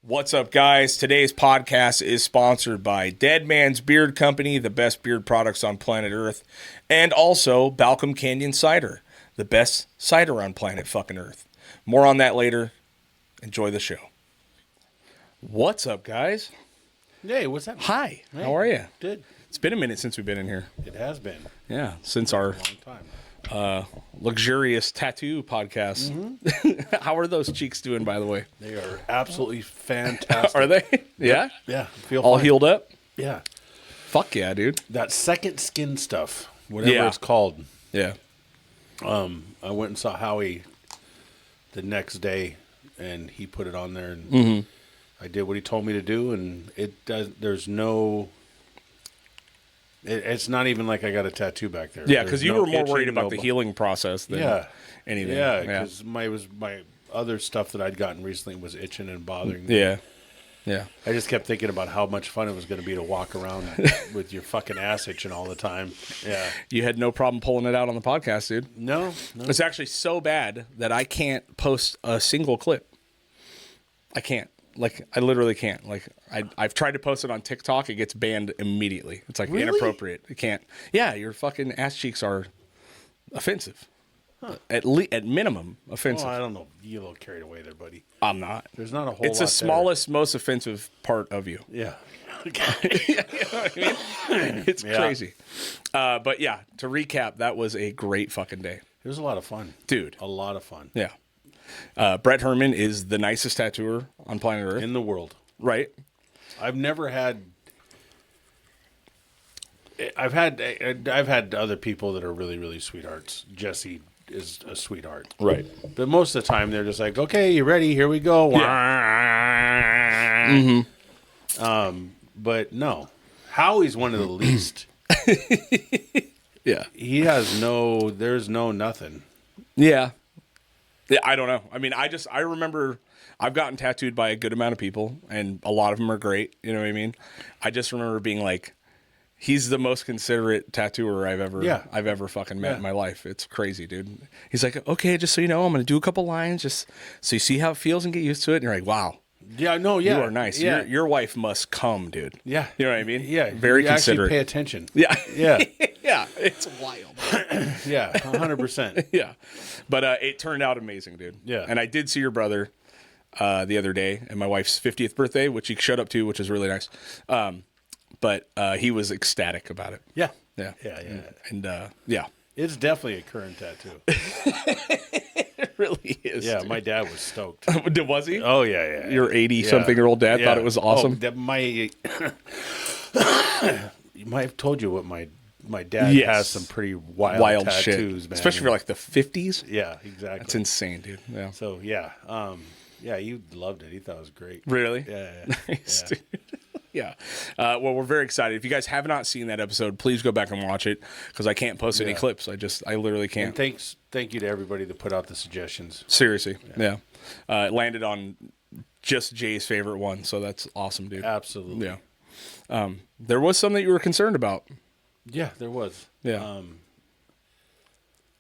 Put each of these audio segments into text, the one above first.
What's up, guys? Today's podcast is sponsored by Dead Man's Beard Company, the best beard products on planet Earth, and also Balcom Canyon Cider, the best cider on planet fucking Earth. More on that later. Enjoy the show. What's up, guys? Hey, what's up? Hi. Hey, how are you? Good. It's been a minute since we've been in here. It has been. Yeah, since our A long time. luxurious tattoo podcast. Mm-hmm. How are those cheeks doing, by the way? They are absolutely fantastic. Are they? Yeah? Yeah. Feel All fine. healed up? Yeah. Fuck yeah, dude. That second skin stuff, whatever Yeah. it's called. Yeah. I went and saw Howie the next day, and he put it on there, and I did what he told me to do, and it does. There's no. It's not even like I got a tattoo back there. Yeah, because you There's were no more itching, worried about no the bu- healing process than anything. Yeah, because my other stuff that I'd gotten recently was itching and bothering me. Yeah. Yeah. I just kept thinking about how much fun it was going to be to walk around with your fucking ass itching all the time. Yeah. You had no problem pulling it out on the podcast, dude. No. It's actually so bad that I can't post a single clip. I can't. Like, I literally can't. Like, I've tried to post it on TikTok. It gets banned immediately. It's like Really? inappropriate. It can't. Yeah, your fucking ass cheeks are offensive. Huh. At minimum, offensive. Well, I don't know. You a little carried away there, buddy. I'm not. There's not a whole It's lot the smallest, most offensive part of you. there. Yeah. You know what I mean? It's Yeah. crazy. But yeah, to recap, that was a great fucking day. It was a lot of fun. Dude. A lot of fun. Yeah. Brett Herman is the nicest tattooer on planet Earth. In the world. Right? I've never had... I've had other people that are really, really sweethearts. Jesse is a sweetheart. Right. But most of the time, they're just like, okay, you ready? Here we go. But no. Howie's one of the least. Yeah. There's no nothing. Yeah. Yeah, I don't know. I mean, I remember I've gotten tattooed by a good amount of people, and a lot of them are great. You know what I mean? I just remember being like, he's the most considerate tattooer I've ever fucking met in my life. It's crazy, dude. He's like, okay, just so you know, I'm going to do a couple lines just so you see how it feels and get used to it. And you're like, wow. Yeah, no, yeah. You are nice. Yeah. Your wife must come, dude. Yeah. You know what I mean? Yeah. Very you considerate. Actually pay attention. Yeah. Yeah. Yeah. It's wild. Yeah, 100%. Yeah. But it turned out amazing, dude. Yeah. And I did see your brother the other day at my wife's 50th birthday, which he showed up to, which is really nice. But he was ecstatic about it. Yeah. Yeah. Yeah, yeah. And yeah. It's definitely a current tattoo. It really is. Yeah, dude. my dad was stoked. Was he? Oh, yeah, yeah. Your 80-something-year-old dad thought it was awesome? Oh, you might have told you what my dad Yes. has some pretty wild tattoos, shit. man. Especially for like the 50s. Yeah, exactly. That's insane, dude. Yeah. So, yeah. Yeah, he loved it. He thought it was great. Really? Yeah, yeah. Nice, Yeah. dude. Yeah. Well, we're very excited. If you guys have not seen that episode, please go back and watch it because I can't post any clips. I literally can't. And thank you to everybody that put out the suggestions. Seriously. Yeah. It landed on just Jay's favorite one, so that's awesome, dude. Absolutely. Yeah. There was some that you were concerned about. Yeah, there was. Yeah.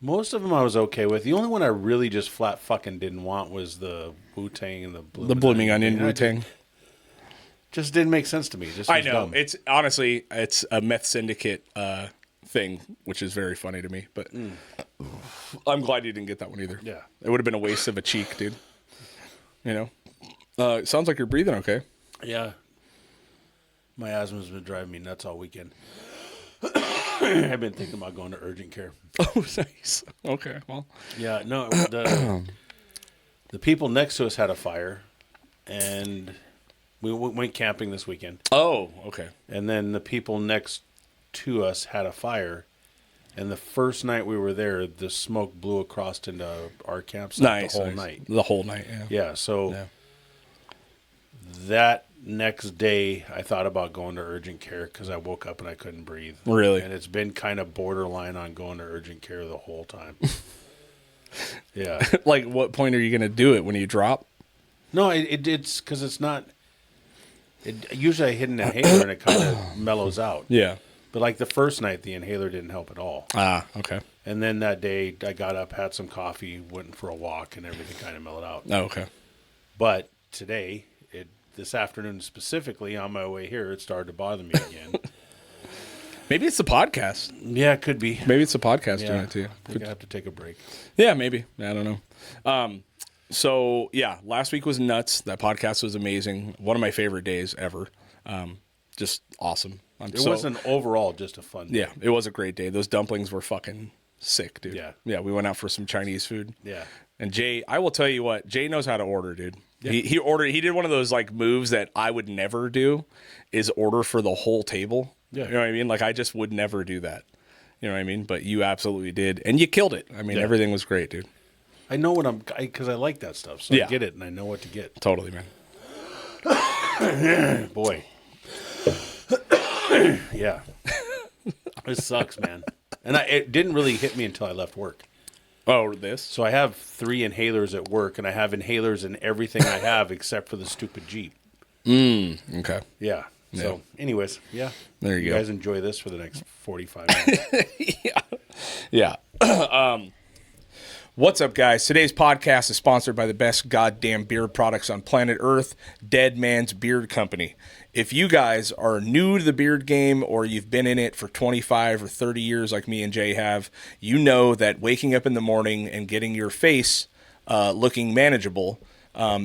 Most of them I was okay with. The only one I really just flat fucking didn't want was the Wu-Tang and the Blooming Onion Yeah, Wu-Tang. Just didn't make sense to me. Just I was know. dumb. It's honestly, it's a meth syndicate thing, which is very funny to me. But I'm glad you didn't get that one either. Yeah. It would have been a waste of a cheek, dude. You know? It sounds like you're breathing okay. Yeah. My asthma's been driving me nuts all weekend. I've been thinking about going to urgent care. Oh, nice. Okay, well. Yeah, no, the people next to us had a fire, and we went camping this weekend. Oh, okay. And then the people next to us had a fire, and the first night we were there, the smoke blew across into our campsite Nice. the whole night. The whole night, yeah. Yeah, so that next day, I thought about going to urgent care because I woke up and I couldn't breathe. Really? And it's been kind of borderline on going to urgent care the whole time. Yeah. Like, what point are you going to do it? When you drop? No, it's because it's not. Usually I hit an inhaler and it kind of mellows out. Yeah. But like the first night, the inhaler didn't help at all. Ah, okay. And then that day, I got up, had some coffee, went for a walk, and everything kind of mellowed out. Oh, okay. But today, this afternoon specifically on my way here, it started to bother me again. Maybe it's the podcast. Yeah, it could be. Maybe it's the podcast Yeah, doing it to you. I think I have to take a break. Yeah, maybe. I don't know. So, yeah, last week was nuts. That podcast was amazing. One of my favorite days ever. Just awesome. It wasn't overall just a fun day. Yeah, it was a great day. Those dumplings were fucking sick, dude. Yeah. Yeah, we went out for some Chinese food. Yeah. And Jay, I will tell you what, Jay knows how to order, dude. Yeah. He did one of those like moves that I would never do, is order for the whole table. Yeah. You know what I mean? Like I just would never do that. You know what I mean? But you absolutely did. And you killed it. I mean, Yeah. everything was great, dude. I know what because I like that stuff. So Yeah. I get it and I know what to get. Totally, man. Boy. Yeah. This sucks, man. And it didn't really hit me until I left work. Oh, this? So I have 3 inhalers at work, and I have inhalers in everything I have except for the stupid Jeep. Okay. Yeah. So, anyways, yeah. There you go. You guys enjoy this for the next 45 minutes. Yeah. What's up, guys? Today's podcast is sponsored by the best goddamn beard products on planet Earth, Dead Man's Beard Company. If you guys are new to the beard game or you've been in it for 25 or 30 years like me and Jay have, you know that waking up in the morning and getting your face looking manageable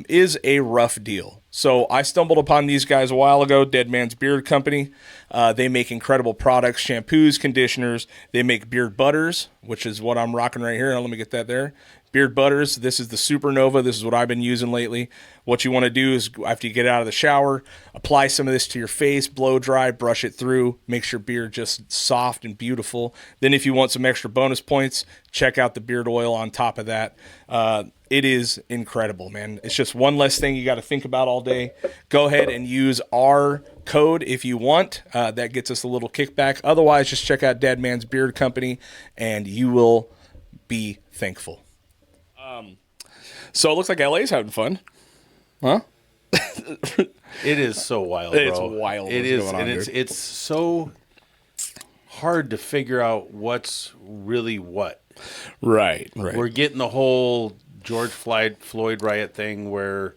is a rough deal. So I stumbled upon these guys a while ago, Dead Man's Beard Company. They make incredible products, shampoos, conditioners. They make beard butters, which is what I'm rocking right here. Now, let me get that there. Beard butters. This is the Supernova. This is what I've been using lately. What you want to do is after you get out of the shower, apply some of this to your face, blow dry, brush it through, makes your beard just soft and beautiful. Then if you want some extra bonus points, check out the beard oil on top of that. It is incredible, man. It's just one less thing you got to think about all day. Go ahead and use our code if you want. That gets us a little kickback. Otherwise, just check out Dead Man's Beard Company, and you will be thankful. So it looks like LA's having fun. Huh? It is so wild, bro. It's wild. It what's is, going on, and dude. it's so hard to figure out what's really what. Right. We're getting the whole George Floyd riot thing where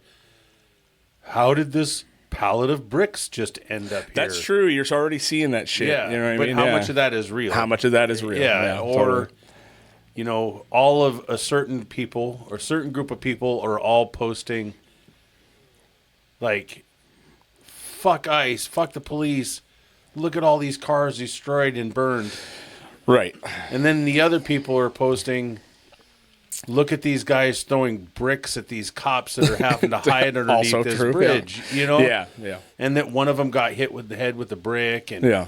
how did this pallet of bricks just end up here? That's true. You're already seeing that shit. Yeah, You know what but I mean? how Yeah. much of that is real? How much of that is real? Yeah, or totally. you know, all of a certain people or certain group of people are all posting like, fuck ICE, fuck the police, look at all these cars destroyed and burned. Right. And then the other people are posting, look at these guys throwing bricks at these cops that are having to hide underneath Also this true, bridge, you know? Yeah. And that one of them got hit with the head with a brick. And Yeah.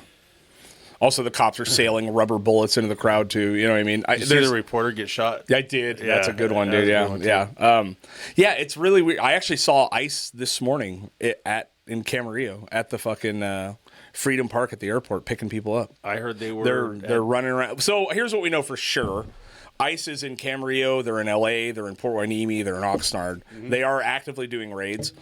Also, the cops are sailing rubber bullets into the crowd too. You know what I mean? you see the reporter get shot? I did. Yeah, That's a good one, that dude. was a Yeah, good one, too. yeah. It's really weird. I actually saw ICE this morning in Camarillo at the fucking Freedom Park at the airport picking people up. I heard they were. They're running around. So here's what we know for sure. ICE is in Camarillo. They're in LA. They're in Port Hueneme. They're in Oxnard. Mm-hmm. They are actively doing raids.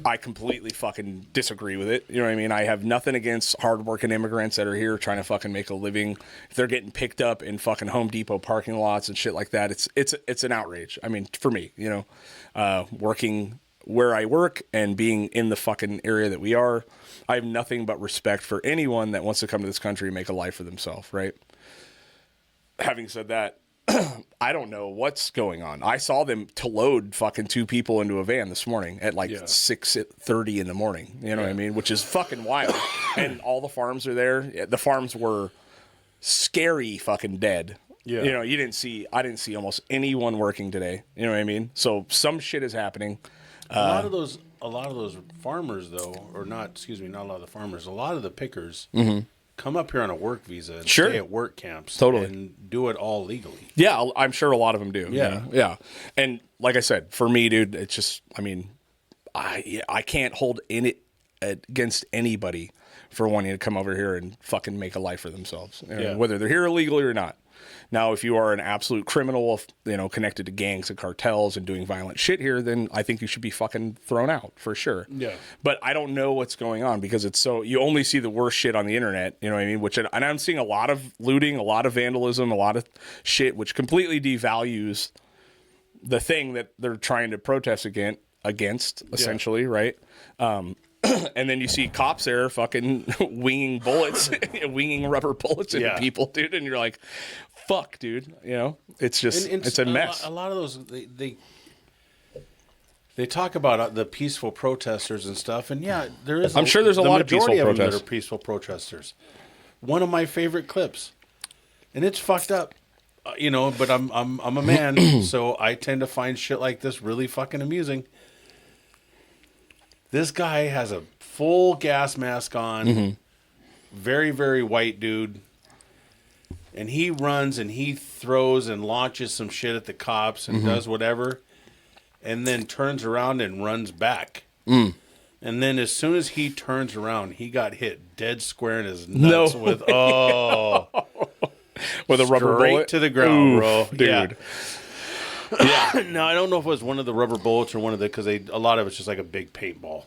I completely fucking disagree with it. You know what I mean? I have nothing against hardworking immigrants that are here trying to fucking make a living. If they're getting picked up in fucking Home Depot parking lots and shit like that, it's an outrage. I mean, for me, you know, working where I work and being in the fucking area that we are, I have nothing but respect for anyone that wants to come to this country and make a life for themselves, right? Having said that, I don't know what's going on. I saw them to load fucking 2 people into a van this morning at like 6:30 in the morning. You know what I mean? Which is fucking wild. And all the farms are there. The farms were scary fucking dead. Yeah. You know, I didn't see almost anyone working today. You know what I mean? So some shit is happening. A lot of those farmers, though, or not. Excuse me, not a lot of the farmers. A lot of the pickers come up here on a work visa and Sure. stay at work camps, Totally. and do it all legally. Yeah, I'm sure a lot of them do. Yeah. You know? Yeah. And like I said, for me, dude, it's just, I mean, I can't hold it against anybody for wanting to come over here and fucking make a life for themselves, you know, Yeah. whether they're here illegally or not. Now, if you are an absolute criminal, you know, connected to gangs and cartels and doing violent shit here, then I think you should be fucking thrown out for sure. Yeah. But I don't know what's going on because it's so, you only see the worst shit on the internet, you know what I mean? And I'm seeing a lot of looting, a lot of vandalism, a lot of shit, which completely devalues the thing that they're trying to protest against, essentially, right? And then you see cops there fucking winging bullets, winging rubber bullets into people, dude. And you're like, fuck, dude. You know, it's just, it's a mess. A lot of those, they talk about the peaceful protesters and stuff. And yeah, there is. I'm sure there's a lot of peaceful protesters. protesters. That are peaceful protesters. One of my favorite clips, and it's fucked up, you know. But I'm a man, so I tend to find shit like this really fucking amusing. This guy has a full gas mask on, very, very white dude, and he runs and he throws and launches some shit at the cops and does whatever, and then turns around and runs back. And then as soon as he turns around, he got hit dead square in his nuts with with a rubber bullet straight to the ground, bro, dude. Yeah. No, I don't know if it was one of the rubber bullets or one of the, because a lot of it's just like a big paintball.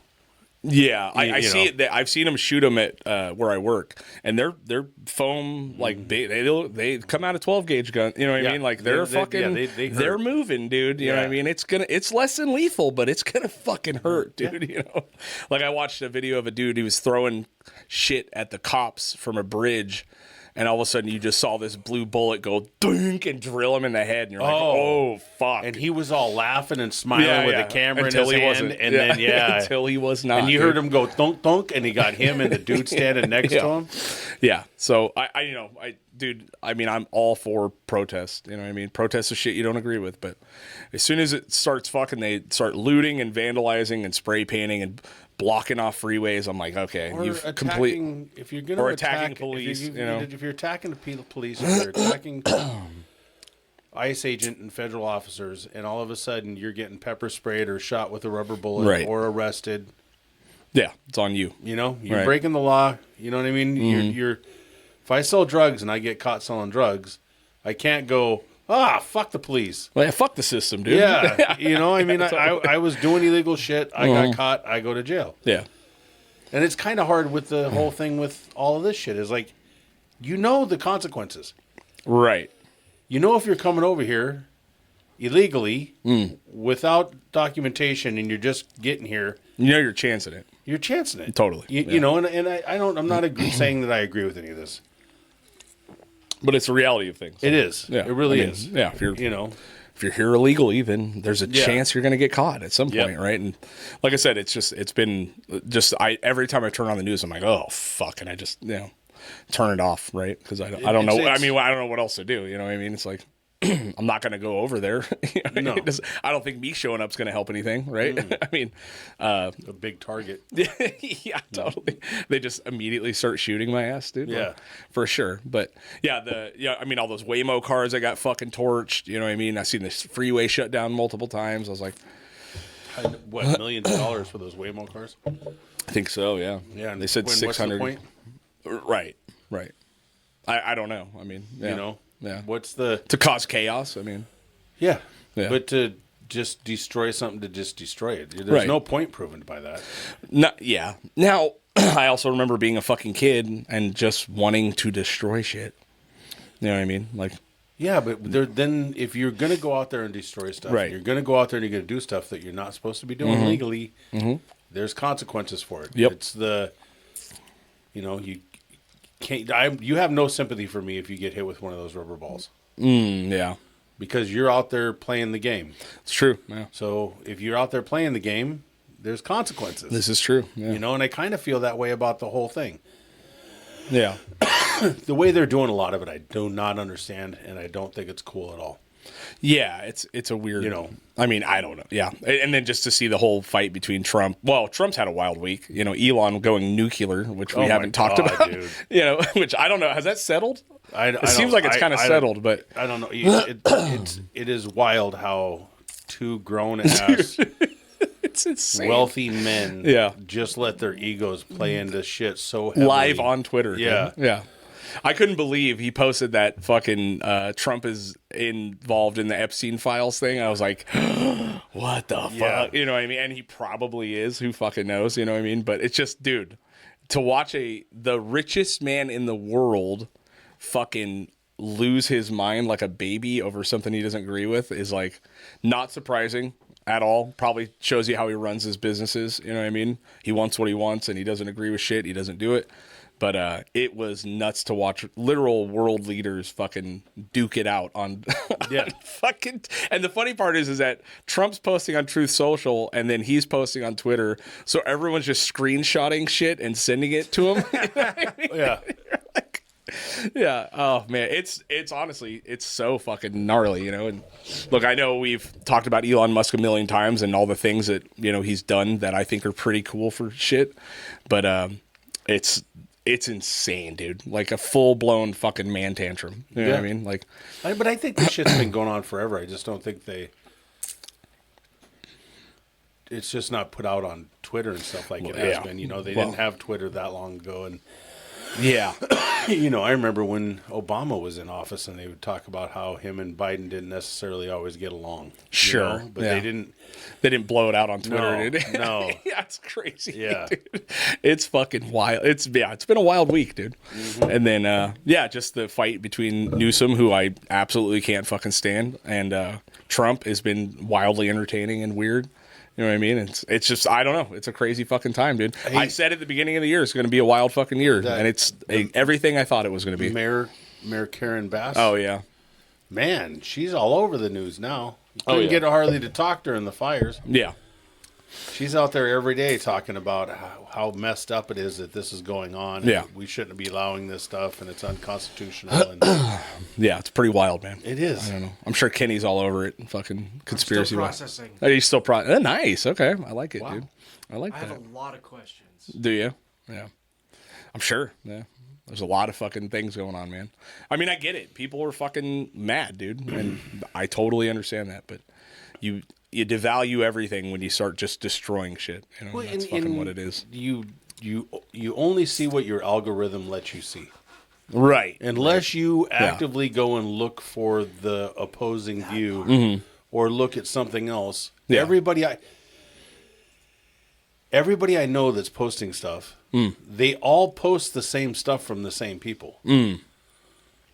Yeah, I see it. I've seen them shoot them at where I work, and they're foam like big. They come out of 12 gauge gun. You know what I mean? Like they're they're moving, dude. You know what I mean? It's less than lethal, but it's gonna fucking hurt, dude. You know, like I watched a video of a dude who was throwing shit at the cops from a bridge. And all of a sudden, you just saw this blue bullet go dunk and drill him in the head, and you're like, "Oh fuck!" And he was all laughing and smiling with the camera until in his he hand, wasn't. and then until he was not. And you heard him go thunk thunk, and he got him and the dude standing next to him. Yeah. So dude, I mean, I'm all for protest. You know what I mean? Protest is shit you don't agree with, but as soon as it starts fucking, they start looting and vandalizing and spray painting and blocking off freeways. I'm like, okay, you've complete. If you're gonna attacking police, if you're attacking the police, if you're attacking ICE agent and federal officers, and all of a sudden you're getting pepper sprayed or shot with a rubber bullet or arrested. Yeah, it's on you. You know, you're breaking the law. You know what I mean? You're. If I sell drugs and I get caught selling drugs, I can't go, fuck the police. Well, yeah, fuck the system, dude. Yeah, you know, I mean, I was doing illegal shit. I got caught. I go to jail. Yeah. And it's kind of hard with the whole thing with all of this shit is like, you know the consequences. Right. You know if you're coming over here illegally without documentation and you're just getting here. You know you're chancing it. You're chancing it. Totally. You know, and I'm not saying that I agree with any of this. But it's the reality of things. It is. Yeah. It really is. Yeah. If you're, if you're here illegally, then there's a chance you're going to get caught at some point, right? And like I said, it's been every time I turn on the news, I'm like, oh fuck, and I just turn it off, right? Because I don't know. I mean, I don't know what else to do. You know what I mean? It's like I'm not going to go over there. No. I don't think me showing up is going to help anything, right? I mean, a big target. Yeah, totally. They just immediately start shooting my ass, dude. Yeah, like, for sure. But I mean, all those Waymo cars that got fucking torched. You know what I mean? I've seen this freeway shut down multiple times. I was like, what, millions of dollars for those Waymo cars? I think so. Yeah. Yeah. And they said 600. What's the point? Right. I don't know. I mean, you know. Yeah. What's the to cause chaos? I mean, yeah. But to just destroy something to just destroy it, there's no point proven by that. No, yeah. Now I also remember being a fucking kid and just wanting to destroy shit. You know what I mean? Like, yeah, but then if you're gonna go out there and destroy stuff, you're gonna go out there and you're gonna do stuff that you're not supposed to be doing legally. There's consequences for it. Yep. It's you can't. You have no sympathy for me if you get hit with one of those rubber balls. Yeah. Because you're out there playing the game. It's true. Yeah. So if you're out there playing the game, there's consequences. This is true. Yeah. You know, and I kind of feel that way about the whole thing. Yeah. The way they're doing a lot of it, I do not understand, and I don't think it's cool at all. Yeah, it's a weird, I mean, I don't know. Yeah. And then just to see the whole fight between Trump. Well, Trump's had a wild week. You know, Elon going nuclear, which we haven't talked about. Dude. You know, which I don't know. Has that settled? It seems like it's kind of settled, but I don't know. It is wild how two grown ass it's insane. Wealthy men just let their egos play into shit so heavily. Live on Twitter. Yeah. Yeah. I couldn't believe he posted that fucking Trump is involved in the Epstein files thing. I was like, what the fuck? You know what I mean? And he probably is. Who fucking knows? You know what I mean? But it's just, dude, to watch the richest man in the world fucking lose his mind like a baby over something he doesn't agree with is like not surprising. at all. Probably shows you how he runs his businesses. You know what I mean? He wants what he wants, and he doesn't agree with shit. He doesn't do it. But it was nuts to watch literal world leaders fucking duke it out on, Yeah. fucking. And the funny part is that Trump's posting on Truth Social, and then he's posting on Twitter. So everyone's just screenshotting shit and sending it to him. You know what I mean? Yeah. Yeah. Oh man, it's honestly it's so fucking gnarly, you know. And look, I know we've talked about Elon Musk a million times and all the things that he's done that I think are pretty cool for shit, but it's insane, dude. Like a full blown fucking man tantrum. You know what I mean? Like, But I think this shit's been going on forever. I just don't think it's just not put out on Twitter and stuff like it has been. They didn't have Twitter that long ago, and yeah. I remember when Obama was in office, and they would talk about how him and Biden didn't necessarily always get along. Sure, but they didn't. They didn't blow it out on Twitter, No, did they? no. Yeah, it's crazy. Yeah. Dude. It's fucking wild. It's been a wild week, dude. Mm-hmm. And then just the fight between Newsom, who I absolutely can't fucking stand, and Trump has been wildly entertaining and weird. You know what I mean? It's just, I don't know. It's a crazy fucking time, dude. I said at the beginning of the year it's going to be a wild fucking year, and it's everything I thought it was going to be. Mayor Karen Bass. Oh yeah, man, she's all over the news now. You couldn't get hardly to talk during the fires. Yeah. She's out there every day talking about how messed up it is that this is going on. And yeah. We shouldn't be allowing this stuff, and it's unconstitutional. And yeah, it's pretty wild, man. It is. I don't know. I'm sure Kenny's all over it. Fucking conspiracy. I'm still processing. Oh, you still nice. Okay. I like it, dude. I like that. I have a lot of questions. Do you? Yeah. I'm sure. Yeah. There's a lot of fucking things going on, man. I mean, I get it. People are fucking mad, dude. And I totally understand that. But you devalue everything when you start just destroying shit. That's fucking what it is. You only see what your algorithm lets you see. Right. Unless you actively go and look for the opposing view or look at something else. Yeah. Everybody I know that's posting stuff, they all post the same stuff from the same people.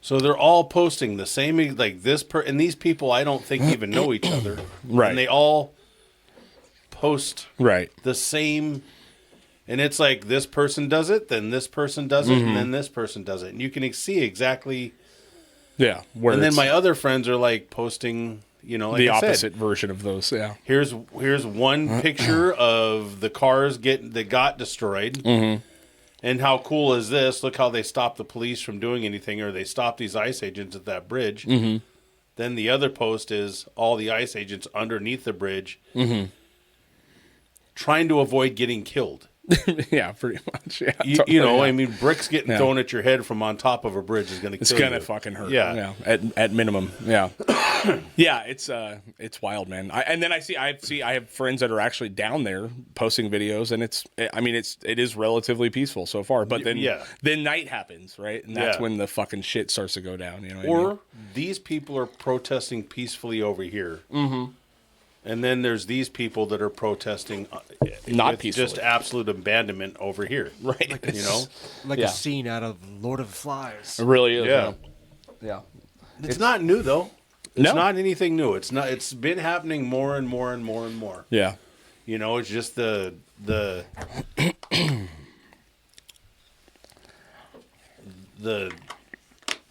So they're all posting the same, like this and these people I don't think even know each other. Right. And they all post the same, and it's like this person does it, then this person does it, and then this person does it. And you can see exactly. Yeah. And then my other friends are like posting, like the I opposite said, version of those. Yeah. Here's one picture of the cars that got destroyed. And how cool is this? Look how they stopped the police from doing anything, or they stopped these ICE agents at that bridge. Then the other post is all the ICE agents underneath the bridge trying to avoid getting killed. Yeah, pretty much. Yeah, I mean, bricks getting thrown at your head from on top of a bridge is going to kill you. It's going to fucking hurt. Yeah. At minimum. Yeah. Yeah, it's wild, man. I have friends that are actually down there posting videos, and it is relatively peaceful so far. But then night happens, right? And that's when the fucking shit starts to go down. These people are protesting peacefully over here. And then there's these people that are protesting not peacefully, just absolute abandonment over here. Right. Like a scene out of Lord of the Flies. It really is. Yeah. Yeah. It's not new though. It's not anything new. It's been happening more and more and more and more. Yeah. It's just the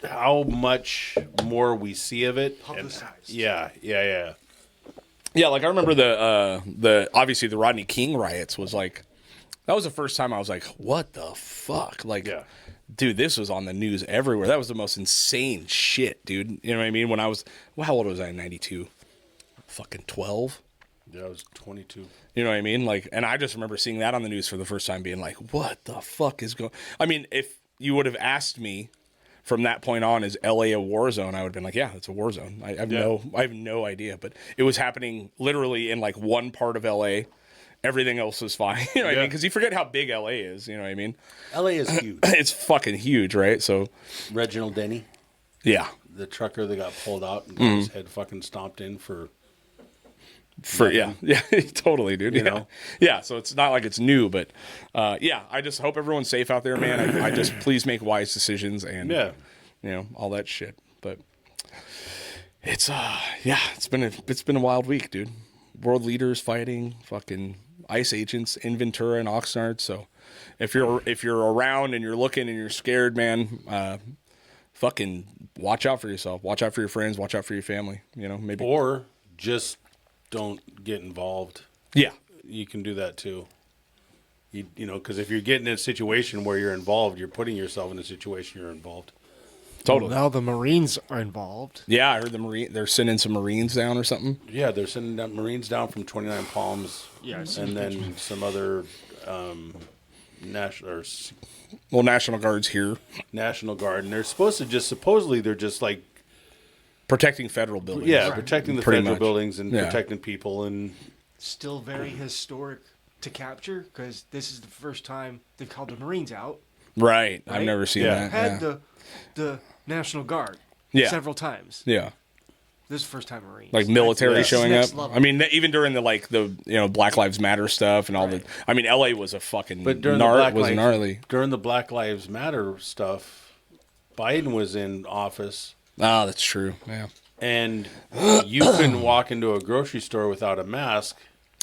how much more we see of it. Publicized. Yeah. Yeah, like I remember the obviously the Rodney King riots was like, that was the first time I was like, what the fuck? Like, dude, this was on the news everywhere. That was the most insane shit, dude. You know what I mean? When I was, how old was I in 92? Fucking 12? Yeah, I was 22. You know what I mean? Like, and I just remember seeing that on the news for the first time being like, what the fuck is going, I mean, if you would have asked me from that point on, is LA a war zone? I would have been like, yeah, it's a war zone. I have no idea. But it was happening literally in like one part of LA. Everything else was fine. You know what I mean? Because you forget how big LA is. You know what I mean? LA is huge. It's fucking huge, right? So Reginald Denny. Yeah. The trucker that got pulled out and got his head fucking stomped in for yeah, totally, dude. Yeah. So it's not like it's new, but I just hope everyone's safe out there, man. I just please make wise decisions and all that shit. But it's been a wild week, dude. world leaders fighting fucking ICE agents in Ventura and Oxnard. So if you're around and you're looking and you're scared, man, fucking watch out for yourself. Watch out for your friends. Watch out for your family. You know, maybe. Or just don't get involved. Yeah. You can do that too. You know, because if you're getting in a situation where you're involved, you're putting yourself in a situation you're involved. Totally. Well, now the Marines are involved. Yeah, I heard they're sending some Marines down or something. Yeah, they're sending down Marines down from 29 Palms. Yeah, I've and seen then some other National Guard's here Guard, and they're supposedly they're just like protecting federal buildings. Yeah, protecting the Pretty federal much. buildings and Yeah. protecting people and Still very historic to capture because this is the first time they've called the Marines out. Right. I've Right? never seen Yeah. that. Had Yeah. the National Guard several times. Yeah. This is the first time Marines. Like military Yeah. showing Next up. level. I mean, even during the Black Lives Matter stuff and all Right. the. I mean, LA was a fucking but during gnarly. during the Black Lives Matter stuff, Biden was in office Oh, that's true. Yeah. and you couldn't walk into a grocery store without a mask,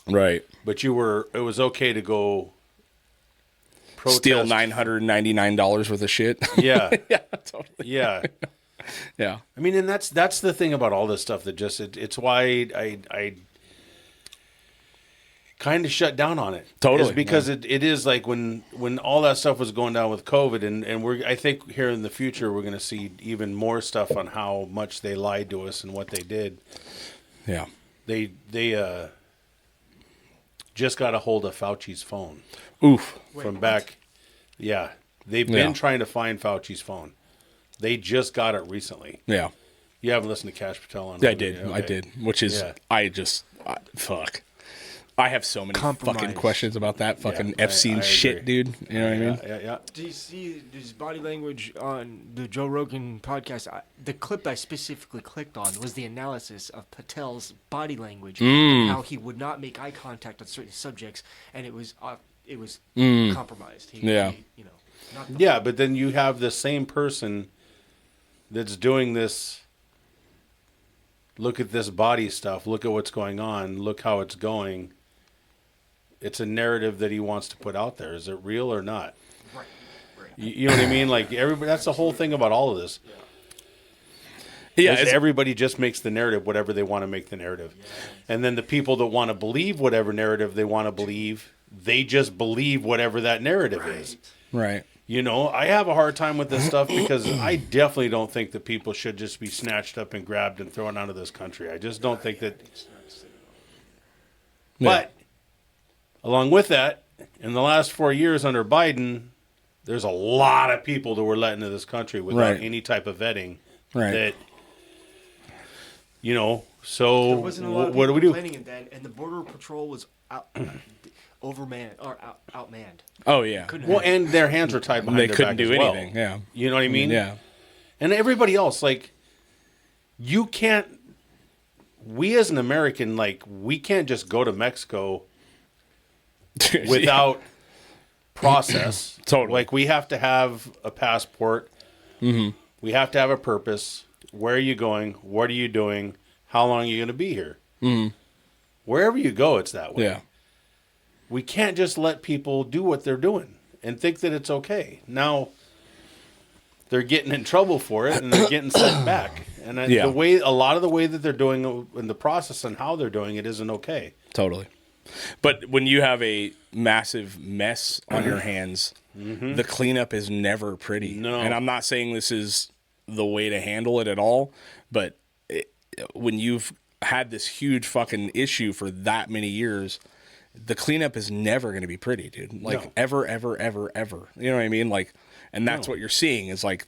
Right. but it was okay to go protest. Steal $999 worth of shit. Yeah. Yeah. Totally. Yeah. Yeah. I mean, and that's the thing about all this stuff that just it's why I kind of shut down on it. Totally, Is because it is like when all that stuff was going down with COVID, and I think here in the future we're going to see even more stuff on how much they lied to us and what they did. Yeah. They just got a hold of Fauci's phone Oof. from back. Yeah, they've been Yeah. trying to find Fauci's phone. They just got it recently. Yeah. You haven't listened to Cash Patel on? I did. Okay. I did. Which is, Yeah. fuck. I have so many Compromise. fucking questions about that fucking I Epstein shit, agree. dude. You know what I mean? Yeah. Do you see his body language on the Joe Rogan podcast? The clip I specifically clicked on was the analysis of Patel's body language and how he would not make eye contact on certain subjects, and it was compromised. Yeah. Not the Yeah, but then you have the same person that's doing this. Look at this body stuff. Look at what's going on. Look how it's going. It's a narrative that he wants to put out there. Is it real or not? right. You know what I mean? Like everybody. That's the whole thing about all of this. Yeah. Is It's, everybody just makes the narrative whatever they want to make the narrative, and then the people that want to believe whatever narrative they want to believe, they just believe whatever that narrative is. right. You know, I have a hard time with this stuff because I definitely don't think that people should just be snatched up and grabbed and thrown out of this country. I just don't think that. Yeah. But along with that, in the last 4 years under Biden, there's a lot of people that were let into this country without Right. any type of vetting. Right. That, you know, so There wasn't a lot of what do we people do? complaining then, and the border patrol was outmanned. Oh, yeah. Couldn't Well, handle and their hands were tied behind They their couldn't back do as well. anything. Yeah. You know what I mean? Yeah. And everybody else, like, you can't. We as an American, like, we can't just go to Mexico without process. Totally. Like, we have to have a passport. Mm-hmm. We have to have a purpose. Where are you going? What are you doing? How long are you going to be here? Mm-hmm. Wherever you go, it's that way. Yeah. We can't just let people do what they're doing and think that it's okay. Now, they're getting in trouble for it and they're getting sent back. And Yeah. a lot of the way that they're doing in the process and how they're doing it isn't okay. Totally. But when you have a massive mess on your hands, the cleanup is never pretty. No. And I'm not saying this is the way to handle it at all, but when you've had this huge fucking issue for that many years, the cleanup is never going to be pretty, dude. Like No. ever. You know what I mean? Like, and that's No. what you're seeing is like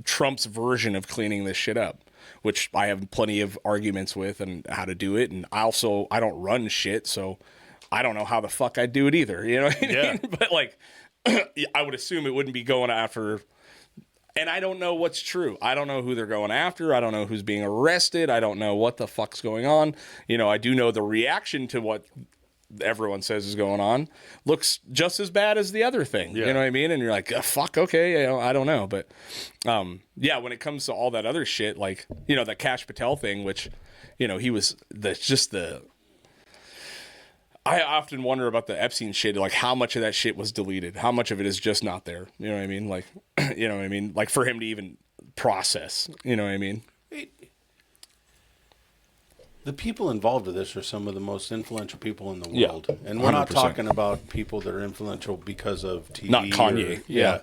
Trump's version of cleaning this shit up, which I have plenty of arguments with and how to do it. And I don't run shit, so I don't know how the fuck I'd do it either. You know what I Yeah. mean? But like, I would assume it wouldn't be going after. And I don't know what's true. I don't know who they're going after. I don't know who's being arrested. I don't know what the fuck's going on. You know, I do know the reaction to what everyone says is going on looks just as bad as the other thing. Yeah. You know what I mean? And you're like, fuck, okay, you know, I don't know. But yeah, when it comes to all that other shit, like, you know, that Cash Patel thing, which, you know, he was I often wonder about the Epstein shit, like how much of that shit was deleted, how much of it is just not there. You know what I mean? Like, you know what I mean? Like for him to even process. You know what I mean? The people involved with this are some of the most influential people in the Yeah, world, and we're not 100%. talking about people that are influential because of TV. Not Kanye. Or, Yeah,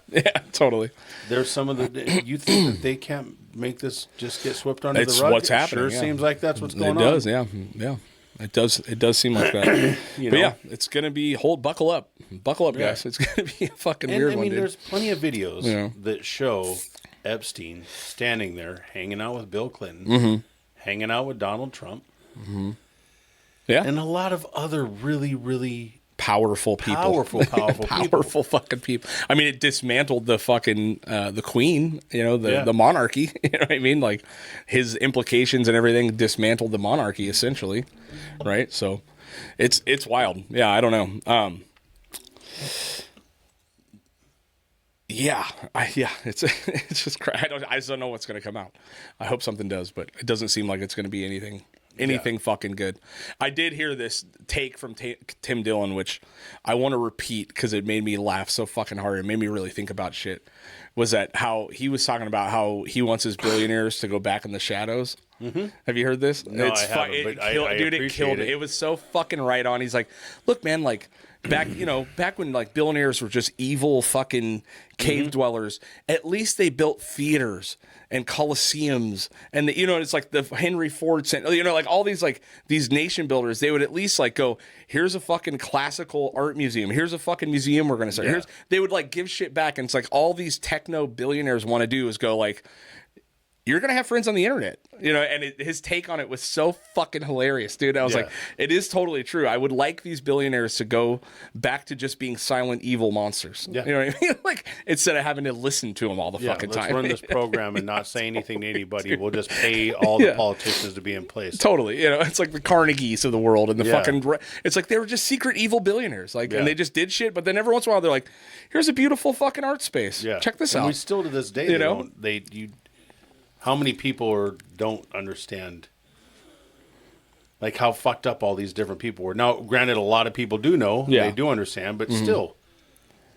totally. There's some of the. You think that they can't make this just get swept under It's the rug? what's happening. Sure Yeah. seems like that's what's going It on. does. Yeah, yeah. It does. It does seem like that. You But know? yeah, it's gonna be buckle up, guys. It's gonna be a fucking And weird I one, mean, dude. there's plenty of videos Yeah. that show Epstein standing there, hanging out with Bill Clinton, hanging out with Donald Trump, Yeah, and a lot of other really, really powerful people. powerful people. Powerful fucking people. I mean, it dismantled the fucking the queen, you know, Yeah. the monarchy. You know what I mean? Like his implications and everything dismantled the monarchy essentially, right? So it's wild. Yeah, I don't know. Yeah, it's it's just I just don't know what's gonna come out. I hope something does, but it doesn't seem like it's gonna be anything fucking good. I did hear this take from Tim Dillon, which I want to repeat because it made me laugh so fucking hard. It made me really think about shit. Was that how he was talking about how he wants his billionaires to go back in the shadows? Mm-hmm. Have you heard this? No, I haven't, but I dude, it appreciate killed it. it. It was so fucking right on. He's like, look, man, like back when like billionaires were just evil fucking cave dwellers, at least they built theaters and coliseums and it's like the Henry Ford Center, like all these like these nation builders, they would at least like go, here's a fucking classical art museum, here's a fucking museum we're gonna start. They would like give shit back, and it's like all these techno billionaires want to do is go like, you're going to have friends on the internet, and his take on it was so fucking hilarious, dude. I was like, it is totally true. I would like these billionaires to go back to just being silent, evil monsters. Yeah. You know what I mean? Like, instead of having to listen to them all the fucking let's time. run this program and not say anything to anybody. We'll just pay all the politicians to be in place. Totally. It's like the Carnegies of the world and the Yeah. fucking, it's like they were just secret evil billionaires. Like, Yeah. and they just did shit. But then every once in a while, they're like, here's a beautiful fucking art space. Yeah. Check this and out. we still to this day, how many people don't understand like how fucked up all these different people were. Now, granted, a lot of people do know, Yeah. they do understand, but still,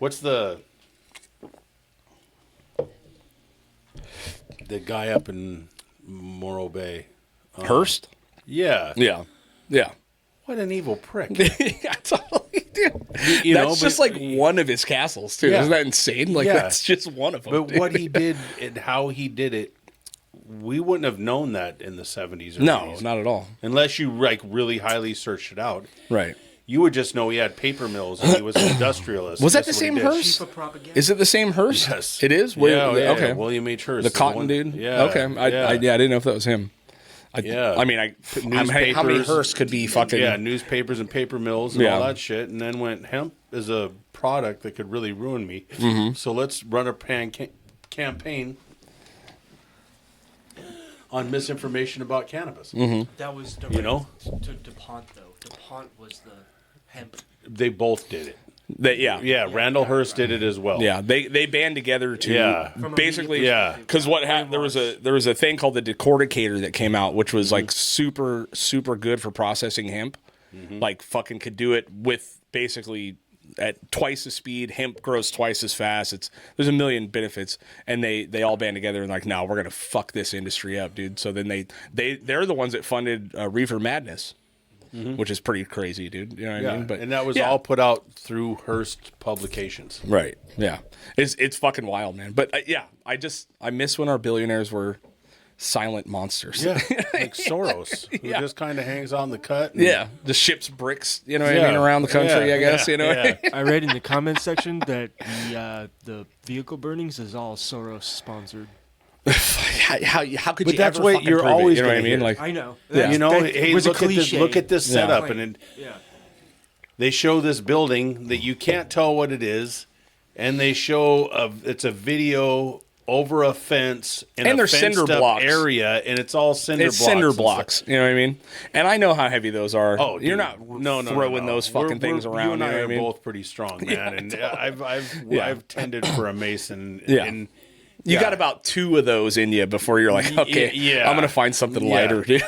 what's the guy up in Morro Bay? Hearst? Yeah. Yeah. Yeah. What an evil prick. Yeah, totally, dude. You know, That's but- just like one of his castles, too. Yeah. Isn't that insane? Like, Yeah. that's just one of them. But dude. what he did and how he did it, we wouldn't have known that in the 70s or No, 80s. not at all. Unless you like really highly searched it out. Right. You would just know he had paper mills and he was an industrialist. Was that That's the what he same did. Hearst? Chief of propaganda. Is it the same Hearst? Yes. It is? Yeah, Okay. William H. Hearst. The is cotton one- dude? Yeah. Okay. I didn't know if that was him. Yeah. I mean, how many Newspapers- Hearsts could be fucking... Yeah, newspapers and paper mills and Yeah. all that shit. And then went, hemp is a product that could really ruin me. Mm-hmm. So let's run a campaign on misinformation about cannabis. Mm-hmm. That was direct You know? to DuPont, though. DuPont was the hemp. They both did it. Yeah. Yeah, Randall Hearst did it as well. Yeah, they band together to Yeah. From a basically, media Because what happened? There was a thing called the decorticator that came out, which was like super good for processing hemp. Like fucking could do it with basically at twice the speed. Hemp grows twice as fast. There's a million benefits, and they all band together and like, no, we're gonna fuck this industry up, dude. So then they're the ones that funded Reefer Madness. Which is pretty crazy, dude. You know what Yeah, I mean? But and that was yeah. all put out through Hearst Publications. Right. Yeah. It's fucking wild, man. But I miss when our billionaires were silent monsters. Yeah, like Soros, who Yeah. just kind of hangs on the cut. And, Yeah. The ships bricks, you know what I Yeah. mean, around the country, Yeah. I guess, Yeah. you know. Yeah. I read in the comments section that the vehicle burnings is all Soros sponsored. how could But you that's ever what fucking you're prove it, always you know what I gonna mean? hear. Like I know. Yeah. You know, That hey, was a look at this. cliche. Look at this Yeah. setup, Point. and Yeah. they show this building that you can't tell what it is, and they show it's a video over a fence in And a they're cinder fenced up blocks. area, and it's all cinder it's blocks. cinder and stuff. blocks, you know what I mean? And I know how heavy those are. Oh, you're dude. not no, throwing those fucking things around. You and I know are what I mean? both pretty strong, man. And totally. I've Yeah. tended for a mason. Yeah. And You got about 2 of those in you before you're like, okay, yeah. I'm gonna find something lighter, dude.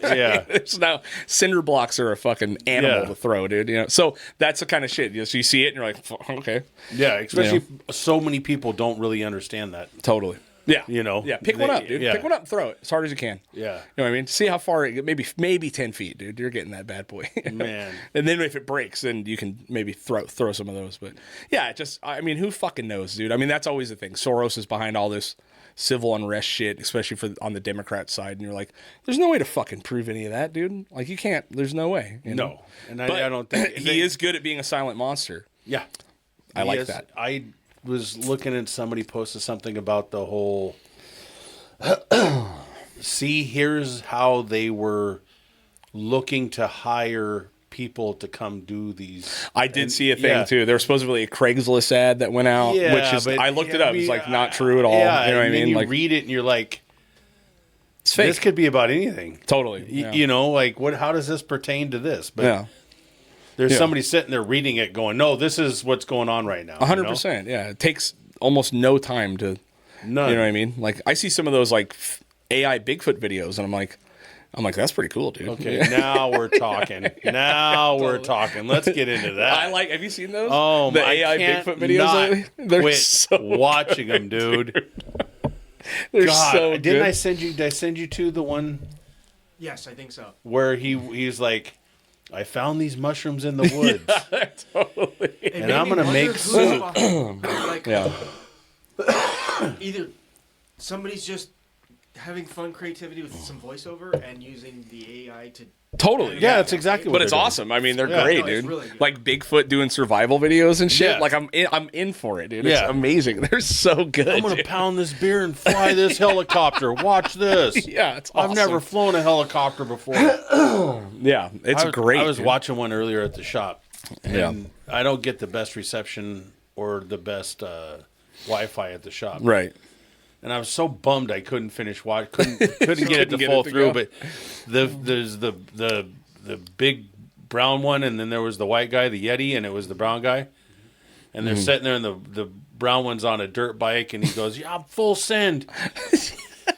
Yeah. There's now cinder blocks are a fucking animal to throw, dude. You know, so that's the kind of shit. So you see it and you're like, okay, Yeah, especially so many people don't really understand that. Totally. Yeah. You know? Yeah. Pick one up, dude. Yeah. Pick one up and throw it as hard as you can. Yeah. You know what I mean? See how far it maybe 10 feet, dude. You're getting that bad boy. Man. And then if it breaks, then you can maybe throw some of those. But yeah, I mean, who fucking knows, dude? I mean, that's always the thing. Soros is behind all this civil unrest shit, especially on the Democrat side. And you're like, there's no way to fucking prove any of that, dude. Like, you can't. There's no way. You know? No. And I don't think he is good at being a silent monster. Yeah. I like that. I was looking at somebody posted something about the whole see, here's how they were looking to hire people to come do these. I did see a thing too. There was supposedly a Craigslist ad that went out, which is I looked it up. It's like not true at all. Yeah, you know what I mean? You like, read it and you're like, it's fake. this could be about anything. Totally. Yeah. You know, like what? How does this pertain to this? But there's somebody sitting there reading it, going, "No, this is what's going on right now." 100%. Yeah, it takes almost no time to. None. You know what I mean? Like I see some of those like AI Bigfoot videos, and I'm like, that's pretty cool, dude. Okay, now we're talking. Now we're talking. Let's get into that. Have you seen those? Oh, the I AI can't Bigfoot videos not lately? They're quit so watching them, dude. They're God, so good. didn't I send you? Did I send you to the one Yes, I think so. where he's like, I found these mushrooms in the woods, Totally. and I'm gonna make soup. Like, Yeah. either somebody's just having fun creativity with some voiceover and using the AI to. Totally. Yeah, that's exactly what. But it's they're doing. awesome. I mean, they're Yeah. great, No, it's dude. really good. Like Bigfoot doing survival videos and shit. Yeah. Like I'm in for it, dude. It's Yeah. amazing. They're so good. I'm gonna dude. pound this beer and fly this helicopter. Watch this. Yeah, it's awesome. I've never flown a helicopter before. Yeah, it's great. I was dude. watching one earlier at the shop, and Yeah. I don't get the best reception or the best Wi-Fi at the shop. Right. And I was so bummed I couldn't finish watch. Couldn't get it to Couldn't get fall it to through. go. But there's the big brown one, and then there was the white guy, the Yeti, and it was the brown guy. And they're sitting there, and the brown one's on a dirt bike, and he goes, "Yeah, I'm full send,"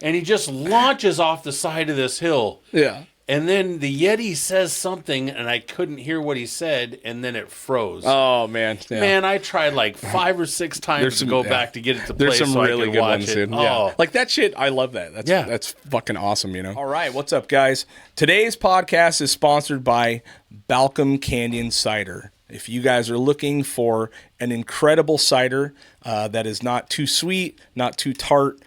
and he just launches off the side of this hill. Yeah. And then the Yeti says something, and I couldn't hear what he said, and then it froze. Oh man. Yeah. Man, I tried like 5 or 6 times to go back to get it to play. There's some so really I could good watch ones, it. dude. Oh, Yeah. Like that shit, I love that. That's fucking awesome, you know. All right, what's up, guys? Today's podcast is sponsored by Balcom Canyon Cider. If you guys are looking for an incredible cider that is not too sweet, not too tart,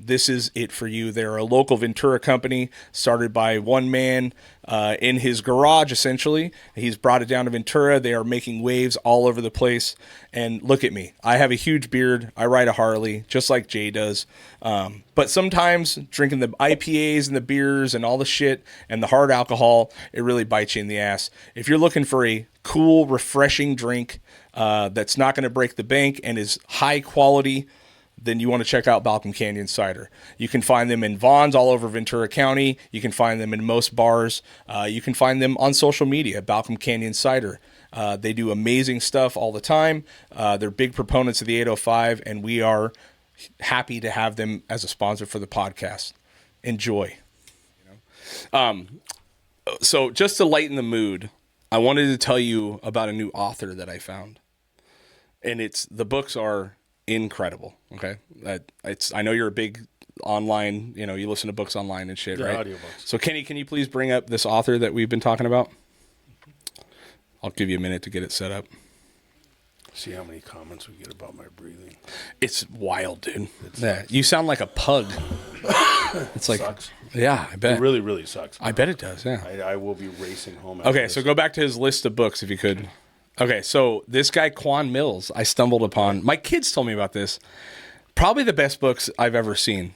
this is it for you. They're a local Ventura company started by one man in his garage, essentially. He's brought it down to Ventura. They are making waves all over the place. And look at me. I have a huge beard. I ride a Harley, just like Jay does. But sometimes drinking the IPAs and the beers and all the shit and the hard alcohol, it really bites you in the ass. If you're looking for a cool, refreshing drink that's not going to break the bank and is high quality, then you want to check out Balcom Canyon Cider. You can find them in Vaughn's all over Ventura County. You can find them in most bars. You can find them on social media, Balcom Canyon Cider. They do amazing stuff all the time. They're big proponents of the 805, and we are happy to have them as a sponsor for the podcast. Enjoy. So just to lighten the mood, I wanted to tell you about a new author that I found. And the books are incredible. Okay. I know you're a big online, you listen to books online and shit, right? Audiobooks. So Kenny, can you please bring up this author that we've been talking about? I'll give you a minute to get it set up. see how many comments we get about my breathing. It's wild, dude. Yeah, you sound like a pug. It's like, Sucks. yeah, I bet. It really, really sucks. I bet it does. Yeah. I will be racing home. After Okay, this. so go back to his list of books if you could. Okay, so this guy Quan Mills, I stumbled upon. My kids told me about this. Probably the best books I've ever seen.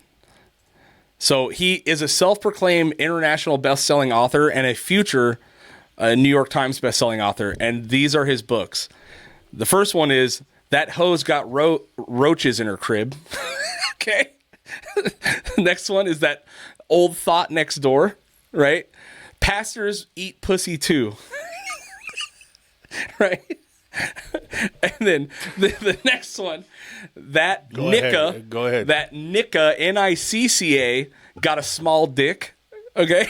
So he is a self-proclaimed international best-selling author and a future New York Times best-selling author, and these are his books. The first one is That Hoe's Got Roaches in Her Crib. Okay. The next one is That Old Thought Next Door, right? Pastors Eat Pussy Too. Right? And then the next one, that Go Nicka, ahead. Go ahead. that Nicka, Nicca, got a small dick. Okay.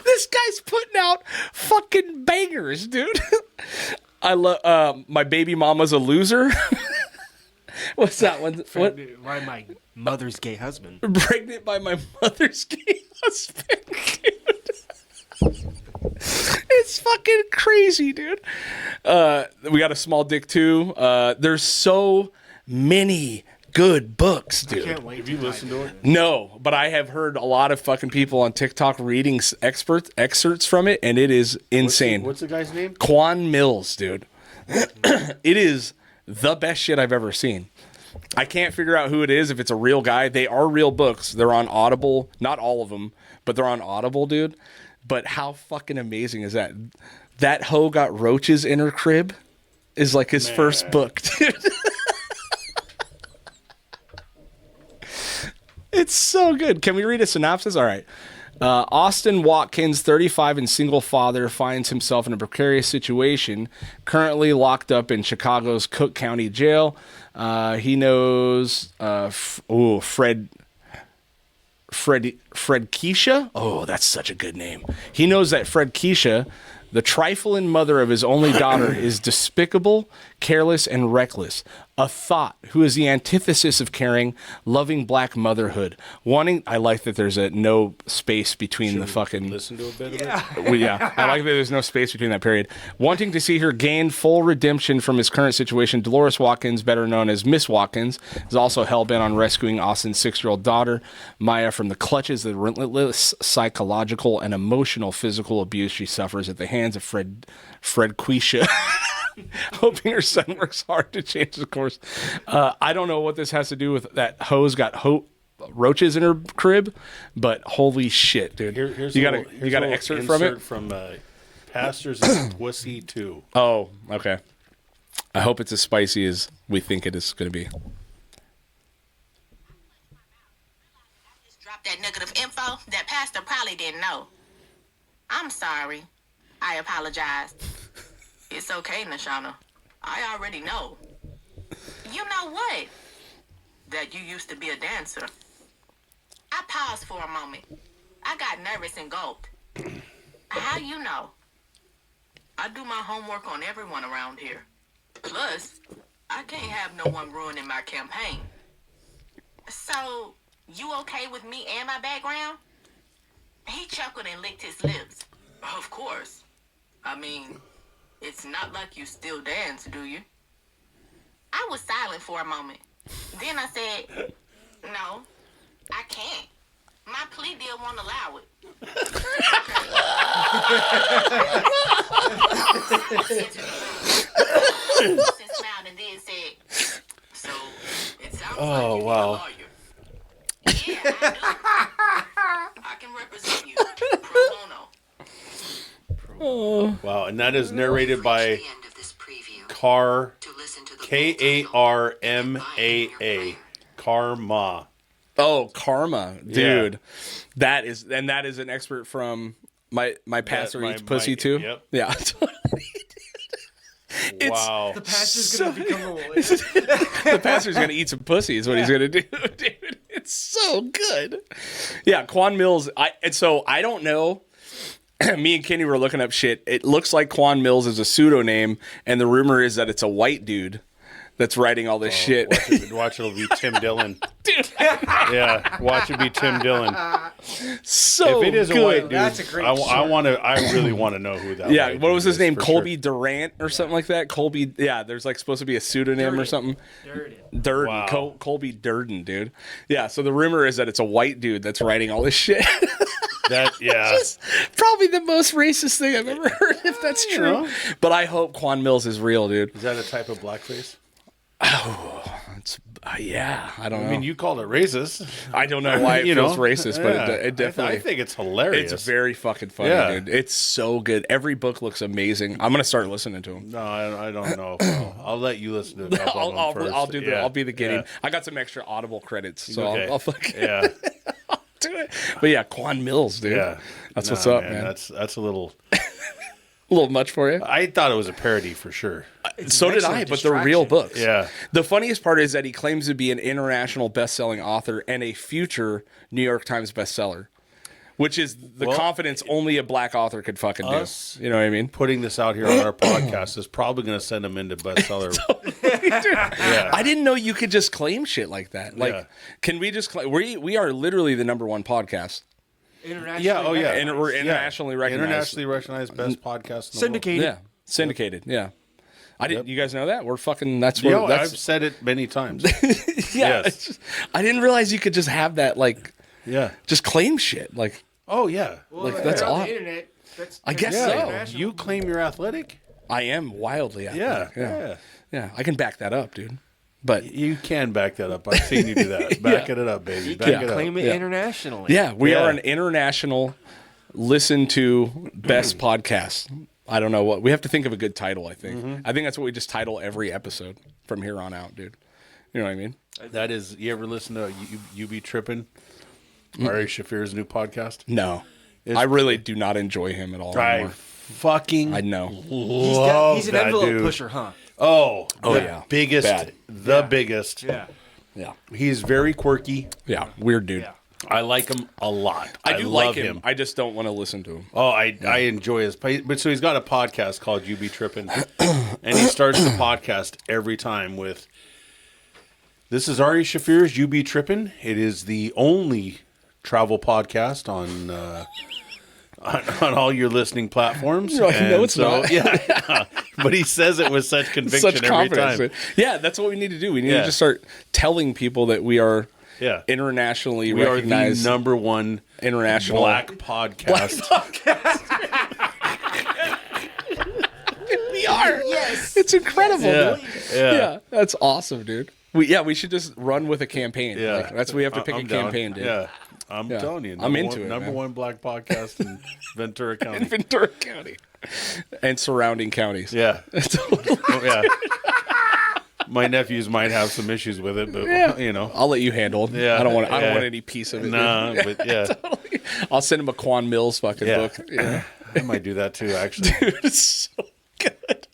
This guy's putting out fucking bangers, dude. I love my baby mama's a loser. What's that one? What? Why my mother's gay husband? Pregnant by my mother's gay husband, dude. It's fucking crazy, dude. We got a small dick too. There's so many good books, dude. I can't wait. Have you listened to it? No, but I have heard a lot of fucking people on TikTok reading excerpts from it, and it is insane. What's the guy's name? Quan Mills, dude. It is the best shit I've ever seen. I can't figure out who it is, if it's a real guy. They are real books. They're on Audible. Not all of them, but they're on Audible, dude. But how fucking amazing is that? That hoe got roaches in her crib is like his first book, dude. It's so good. Can we read a synopsis? All right. Austin Watkins, 35 and single father, finds himself in a precarious situation, currently locked up in Chicago's Cook County Jail. He knows Fred Keisha. Oh, that's such a good name. He knows that Fred Keisha, the trifling mother of his only daughter, is despicable, careless, and reckless. A thought who is the antithesis of caring, loving black motherhood. I like that there's no space between the fucking... Listen to a bit of it? I like that there's no space between that period. Wanting to see her gain full redemption from his current situation, Dolores Watkins, better known as Miss Watkins, is also hell-bent on rescuing Austin's 6-year-old daughter, Maya, from the clutches of the relentless psychological and emotional physical abuse she suffers at the hands of Fred Quisha. Hoping her son works hard to change the course. I don't know what this has to do with that hoe's got roaches in her crib, but holy shit, dude. You got an excerpt from it? From Pastors and Pussy 2. Oh, okay. I hope it's as spicy as we think it is going to be. Drop that negative info that pastor probably didn't know. I'm sorry. I apologize. It's okay, Nashana. I already know. You know what? That you used to be a dancer. I paused for a moment. I got nervous and gulped. How you know? I do my homework on everyone around here. Plus, I can't have no one ruining my campaign. So, you okay with me and my background? He chuckled and licked his lips. Of course. I mean... It's not like you still dance, do you? I was silent for a moment. Then I said, no, I can't. My plea deal won't allow it. She smiled and then said, so it sounds like you need a lawyer. Yeah, I do. I can represent you pro bono. Wow, and that is narrated by Karma. Karma. Oh, Karma, dude. Yeah. That is an expert from my pastor eats pussy too. Yep. Yeah. Wow. The pastor's gonna become a lawyer. The pastor's gonna eat some pussy is what he's gonna do, dude. It's so good. Yeah, Quan Mills. I don't know. Me and Kenny were looking up shit. It looks like Quan Mills is a pseudonym, and the rumor is that it's a white dude that's writing all this shit. Watch it'll be Tim Dillon. Dude. Yeah, watch it be Tim Dillon. So if it is good. a white dude, That's a great I really want to know who that. Yeah, white what was dude his name? is, Colby sure. Durant or something like that. Colby. Yeah, there's like supposed to be a pseudonym or something. Durden. Wow. Colby Durden, dude. Yeah. So the rumor is that it's a white dude that's writing all this shit. Just probably the most racist thing I've ever heard, if that's true. But I hope Quan Mills is real, dude. Is that a type of blackface? Oh, it's yeah. I don't know. I mean, you called it racist. I don't know why it feels racist, but it definitely. I think it's hilarious. It's very fucking funny, dude. It's so good. Every book looks amazing. I'm gonna start listening to them. No, I don't know. I'll let you listen to a couple of them first. I'll do the. I'll be the guinea. I got some extra Audible credits, so I'll fucking I'll do it. But yeah, Quan Mills, dude. Yeah, what's up, man. That's a little. A little much for you? I thought it was a parody for sure. So did I, but they're real books. Yeah. The funniest part is that he claims to be an international best-selling author and a future New York Times bestseller, which is the confidence only a black author could fucking Us do. You know what I mean? Putting this out here on our podcast is probably going to send him into bestseller. I didn't know you could just claim shit like that. Like, can we just claim? We are literally the #1 podcast. Internationally, Yeah, oh, yeah. And we're internationally recognized. Internationally recognized best podcast in the syndicated. Yeah, syndicated. Yeah. I didn't. You guys know that we're fucking. That's world. where. I've said it many times. Yeah. Yes. Just, I didn't realize you could just have that. Like, Yeah. just claim shit. Like, Oh yeah. Well, Like, if that's you're on odd. the internet. I guess Yeah. so. international. You claim you're athletic? I am wildly athletic. Yeah. Yeah. I can back that up, dude. But You can back that up. I've seen you do that. Back it up, baby. You Back can it up. claim it Yeah. internationally. yeah, we Yeah. are an international listen to best podcast. I don't know what we have to think of a good title. I think. I think that's what we just title every episode from here on out, dude. You know what I mean? That is, you ever listen to You Be Trippin'? Ari Shafir's new podcast? No, I really do not enjoy him at all I anymore. fucking I know. love He's an that envelope dude. pusher, huh? Oh, the yeah. biggest, Bad. the biggest. Yeah. Yeah, He's very quirky. yeah, weird dude. Yeah. I like him a lot. I do love like him. I just don't want to listen to him. Oh, I enjoy his. But so he's got a podcast called You Be Trippin', and he starts the podcast every time with, "This is Ari Shafir's You Be Trippin'. It is the only travel podcast on all your listening platforms." You're like, And no, it's not. Yeah, but he says it with such conviction Such every confidence. time. Yeah, that's what we need to do. We need Yeah. to just start telling people that we are Yeah, internationally we are the recognized #1 international black podcast. We are. Yes. It's incredible. Yeah, Dude. yeah. Yeah, that's awesome, dude. We should just run with a campaign. Yeah. Like, that's we have to pick I'm a down. campaign, dude. Yeah, I'm Yeah. telling you, I'm into number it, man. one black podcast in Ventura County. In Ventura County and surrounding counties. Yeah, Totally. oh, yeah. My nephews might have some issues with it, but you know, I'll let you handle it. Yeah, I don't want yeah. any piece of it. nah. dude. But yeah, Totally. I'll send him a Quan Mills fucking Yeah. book. Yeah. I might do that too. Actually, Dude, it's so good.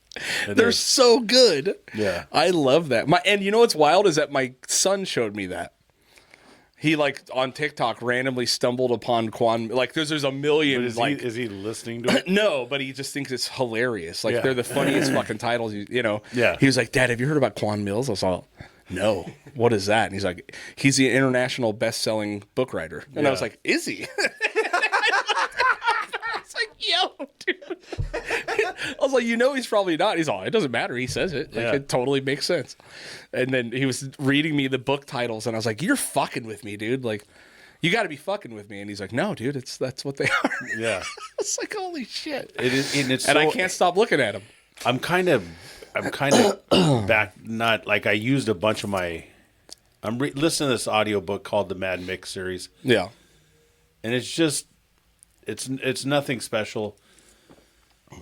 It They're is. so good. Yeah. I love that. And you know what's wild is that my son showed me that. He like on TikTok randomly stumbled upon Quan. Like there's a million. But Like is he listening to it? no, but he just thinks it's hilarious. Like Yeah. they're the funniest fucking titles. You know. Yeah. He was like, "Dad, have you heard about Quan Mills?" I was like, "No, what is that?" And he's like, "He's the international best-selling book writer." And I was Yeah. like, "Is he?" It's like, yo, dude. I was like, he's probably not. He's all, it doesn't matter. He says it. Like, Yeah. it totally makes sense. And then he was reading me the book titles, and I was like, you're fucking with me, dude. Like, you got to be fucking with me. And he's like, no, dude, that's what they are. Yeah, It's like, holy shit. it is, and it's. And so, I can't stop looking at him. I'm kind of back. Not like I used a bunch of my. I'm listening to this audiobook called the Mad Mix series, Yeah. and it's just, it's nothing special.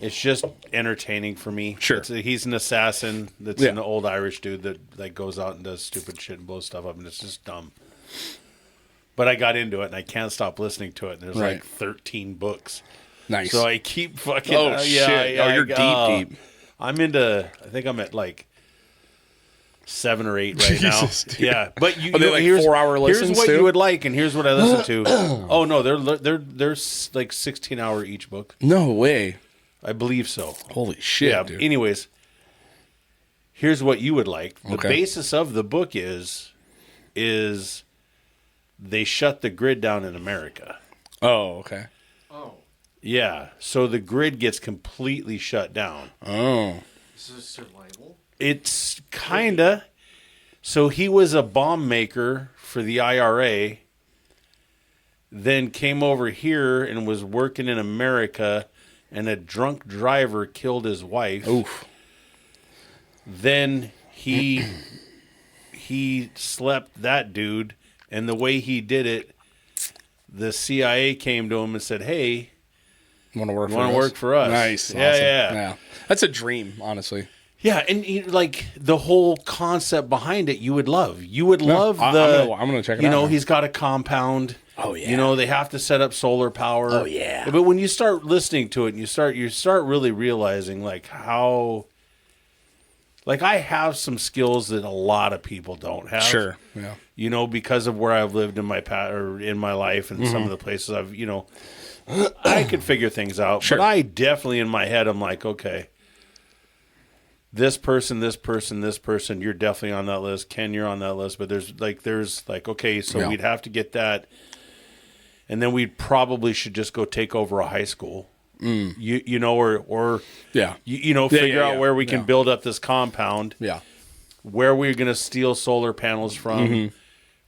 It's just entertaining for me. Sure. He's an assassin that's Yeah. an old Irish dude that like goes out and does stupid shit and blows stuff up, and it's just dumb. But I got into it, and I can't stop listening to it. And there's Right. like 13 books, Nice. so I keep fucking. Oh, shit. Oh, you're deep. I'm into. I think I'm at like 7 or 8 right Jesus, now. dude. Yeah, but you Are they know, like here's 4-hour listens Here's what too? you would like, and here's what I listen to. Oh no, they're like 16-hour each book. No way. I believe so. Holy shit, Yeah. dude. Anyways, here's what you would like. The Okay. basis of the book is they shut the grid down in America. Oh, okay. Oh, Yeah. So the grid gets completely shut down. Oh. this is survival. It's kinda. So he was a bomb maker for the IRA, then came over here and was working in America, and a drunk driver killed his wife. Oof. Then he slept that dude, and the way he did it, the CIA came to him and said, "Hey, Want to work wanna work for us?" Nice. Yeah, Awesome. yeah. That's a dream, honestly. yeah," and like the whole concept behind it, you would love. You would love I'm the. gonna check it You out, know, man. he's got a compound. Oh, yeah. You know, they have to set up solar power. Oh, yeah. But when you start listening to it, and you start really realizing like how, like I have some skills that a lot of people don't have. Sure. Yeah. You know, because of where I've lived in my or in my life and some of the places I've, you know, I could figure things out. Sure. But I definitely in my head, I'm like, okay, this person, you're definitely on that list. Ken, you're on that list. But there's like, okay, so we'd have to get that. And then we probably should just go take over a high school. You know, or figure out where we can build up this compound. Yeah. Where we're going to steal solar panels from.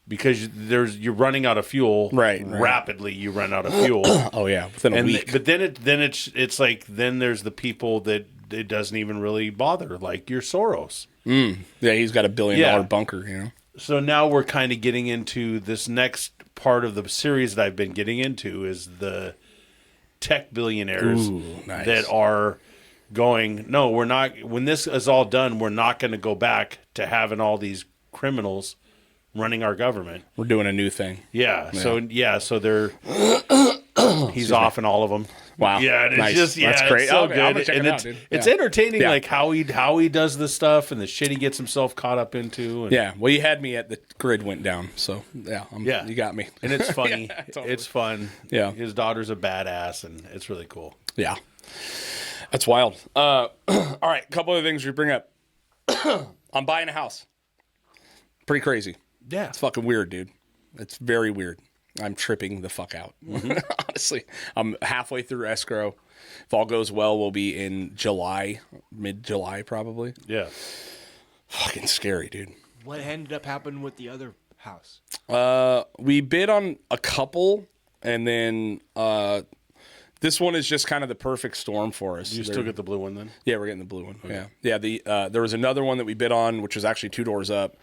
Because you're running out of fuel. Right. Rapidly, you run out of fuel. Oh, yeah. Within a week. But then it's like, then there's the people that it doesn't even really bother, like your Soros. Yeah, he's got $1 billion bunker, you know. So now we're kind of getting into this next part of the series that I've been getting into is the tech billionaires that are going, no, we're not, when this is all done, we're not going to go back to having all these criminals running our government. We're doing a new thing. Yeah. So they're, he's off in all of them. Wow. Yeah, and it's just that's great. It's so Okay, good. I'm gonna check and it out, dude. It's Yeah. entertaining, Yeah. like how he does this stuff and the shit he gets himself caught up into. And, Yeah. Well, you had me at the grid went down, so yeah, you got me. And it's funny. Yeah, totally. It's fun. Yeah. His daughter's a badass, and it's really cool. Yeah, that's wild. All right, a couple of things we bring up. I'm buying a house. Pretty crazy. Yeah. It's fucking weird, dude. It's very weird. I'm tripping the fuck out. Honestly, I'm halfway through escrow. If all goes well, we'll be in July, mid-July probably. Yeah. Fucking scary, dude. What ended up happening with the other house? We bid on a couple, and then this one is just kind of the perfect storm for us. You still get the blue one then? Yeah, we're getting the blue one. Okay. Yeah. There was another one that we bid on, which was actually 2 doors up,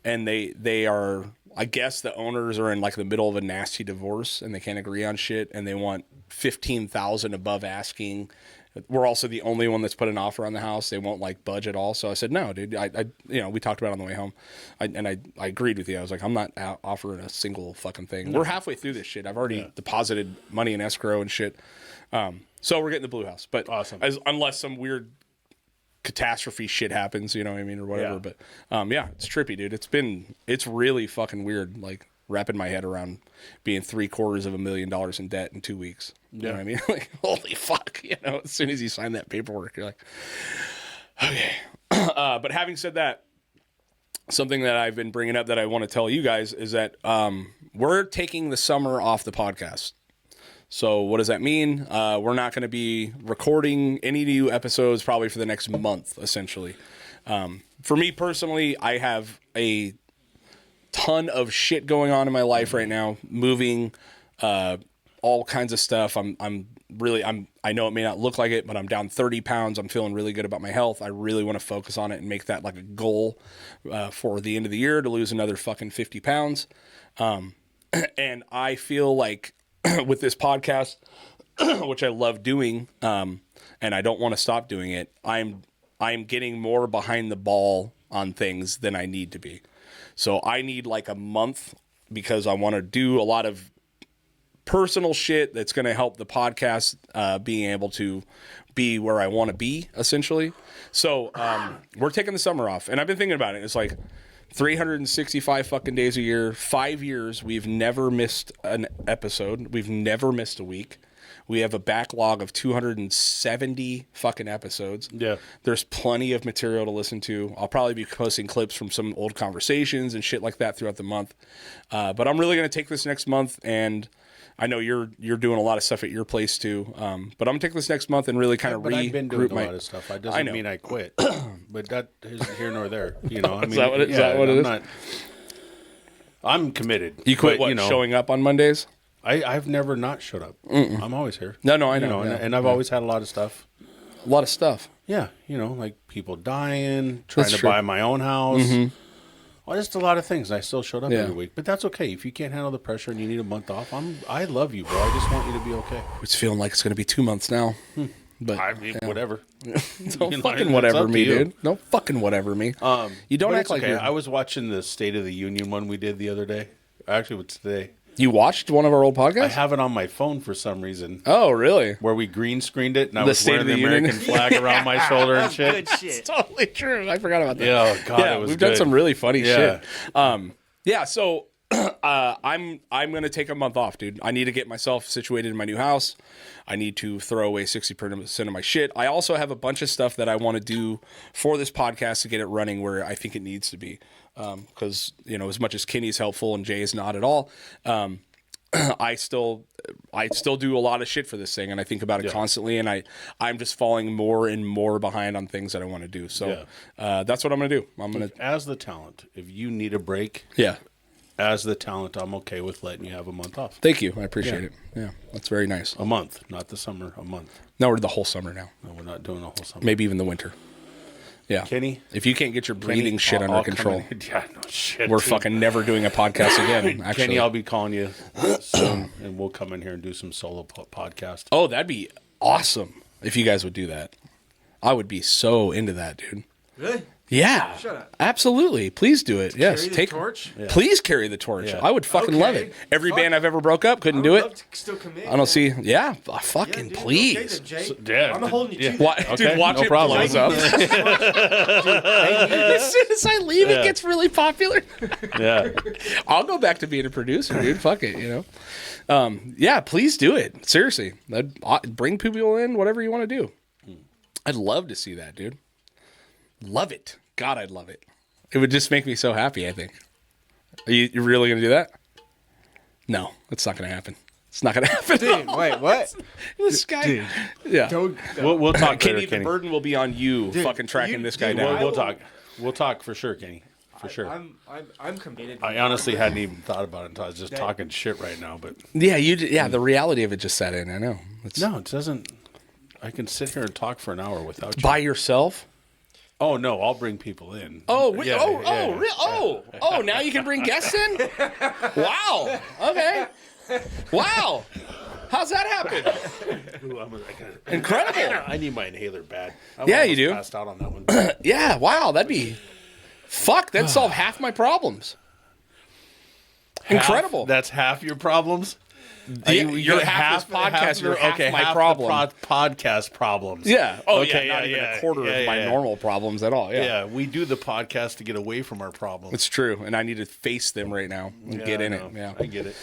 and they are, I guess the owners are in like the middle of a nasty divorce and they can't agree on shit, and they want $15,000 above asking. We're also the only one that's put an offer on the house. They won't like budge at all. So I said, no, dude. I we talked about it on the way home, I agreed with you. I was like, I'm not offering a single fucking thing. We're halfway through this shit. I've already deposited money in escrow and shit. So we're getting the blue house, but awesome. Unless some weird catastrophe shit happens, you know what I mean, or whatever. Yeah. But it's trippy, dude. It's really fucking weird. Like wrapping my head around being $750,000 in debt in 2 weeks. You know what I mean? Like, holy fuck, you know, as soon as you sign that paperwork, you're like, okay. But having said that, something that I've been bringing up that I want to tell you guys is that we're taking the summer off the podcast. So what does that mean? We're not going to be recording any new episodes probably for the next month, essentially. For me personally, I have a ton of shit going on in my life right now, moving, all kinds of stuff. I know it may not look like it, but I'm down 30 pounds. I'm feeling really good about my health. I really want to focus on it and make that like a goal for the end of the year to lose another fucking 50 pounds. And I feel like with this podcast, which I love doing, and I don't want to stop doing it, I'm getting more behind the ball on things than I need to be. So I need like a month because I want to do a lot of personal shit that's going to help the podcast being able to be where I want to be, essentially. So we're taking the summer off, and I've been thinking about it. It's like 365 fucking days a year, 5 years. We've never missed an episode. We've never missed a week. We have a backlog of 270 fucking episodes. Yeah. There's plenty of material to listen to. I'll probably be posting clips from some old conversations and shit like that throughout the month. But I'm really going to take this next month, and I know you're doing a lot of stuff at your place too. But I'm going to take this next month and really kind of I've been doing a lot of stuff. That doesn't mean I quit. But that is here nor there. You know, I mean, is that what it is? I'm committed. You quit but, showing up on Mondays? I've never not showed up. I'm always here. No, I know. You know, and I've always had a lot of stuff. A lot of stuff. Yeah, you know, like people dying, trying to buy my own house. Well, just a lot of things. I still showed up every week, but that's okay. If you can't handle the pressure and you need a month off, I love you, bro. I just want you to be okay. It's feeling like it's going to be 2 months now. But I mean, whatever. Don't fucking whatever me, dude. Don't fucking whatever me. You don't act like okay. you're... I was watching the State of the Union one we did the other day. Actually, it was today. You watched one of our old podcasts? I have it on my phone for some reason. Oh, really? Where we green screened it, and I The was State wearing of the the Union? American flag around my sholler and shit. Good shit. It's totally true. I forgot about that. Yeah, oh God, it was we've good. done some really funny Yeah. shit. So I'm gonna take a month off, dude. I need to get myself situated in my new house. I need to throw away 60% of my shit. I also have a bunch of stuff that I want to do for this podcast to get it running where I think it needs to be. Because as much as Kenny's helpful and Jay is not at all, I still do a lot of shit for this thing, and I think about it constantly, and I'm just falling more and more behind on things that I want to do. So that's what I'm gonna do. As the talent, if you need a break, as the talent, I'm okay with letting you have a month off. Thank you. I appreciate it. Yeah, that's very nice. A month, not the summer. A month. No, we're the whole summer now. No, we're not doing a whole summer. Maybe even the winter. Yeah. Kenny, if you can't get your breathing shit under control, yeah, no shit. We're fucking never doing a podcast again. Actually, Kenny, I'll be calling you soon, and we'll come in here and do some solo podcast. Oh, that'd be awesome if you guys would do that. I would be so into that, dude. Really? Yeah. Shut up. Absolutely. Please do it. Yes. Carry the torch? Yeah. Please carry the torch. Yeah. I would fucking love it. Every band I've ever broke up couldn't do I it. would love to still commit. I don't see. Yeah. Fucking Yeah, dude, please. okay then, Jay. Yeah, I'm holding you to Why, that. dude, watch no it problem. blows up. As soon as I leave, it gets really popular. Yeah. I'll go back to being a producer, dude. Fuck it, Yeah, please do it. Seriously. Bring people in, whatever you want to do. I'd love to see that, dude. Love it. God, I'd love it. It would just make me so happy, I think. Are you really going to do that? No, it's not going to happen. It's not going to happen. Dude, wait, what? This guy. Dude. Yeah. We'll talk Kenny, later, the Kenny. burden will be on you fucking tracking this guy down. We'll talk. We'll talk for sure, Kenny. For sure. I'm committed. I honestly hadn't even thought about it until I was just talking shit right now. But Yeah, the reality of it just set in. I know. no, it doesn't. I can sit here and talk for an hour without you. By yourself? Oh no, I'll bring people in. Oh, now you can bring guests in? Wow. Okay. Wow. How's that happen? Ooh, Incredible. I need my inhaler bad. Yeah, you do. Passed out on that one. Yeah, wow, that'd be... Fuck, that'd solve half my problems. Incredible. That's half your problems. You're half this podcast, you're half my problem. Podcast problems. Yeah. Oh, Okay, yeah, not even yeah, a quarter yeah, of my yeah. normal problems at all. Yeah. Yeah, we do the podcast to get away from our problems. It's true, and I need to face them right now and get in it. Yeah, I get it.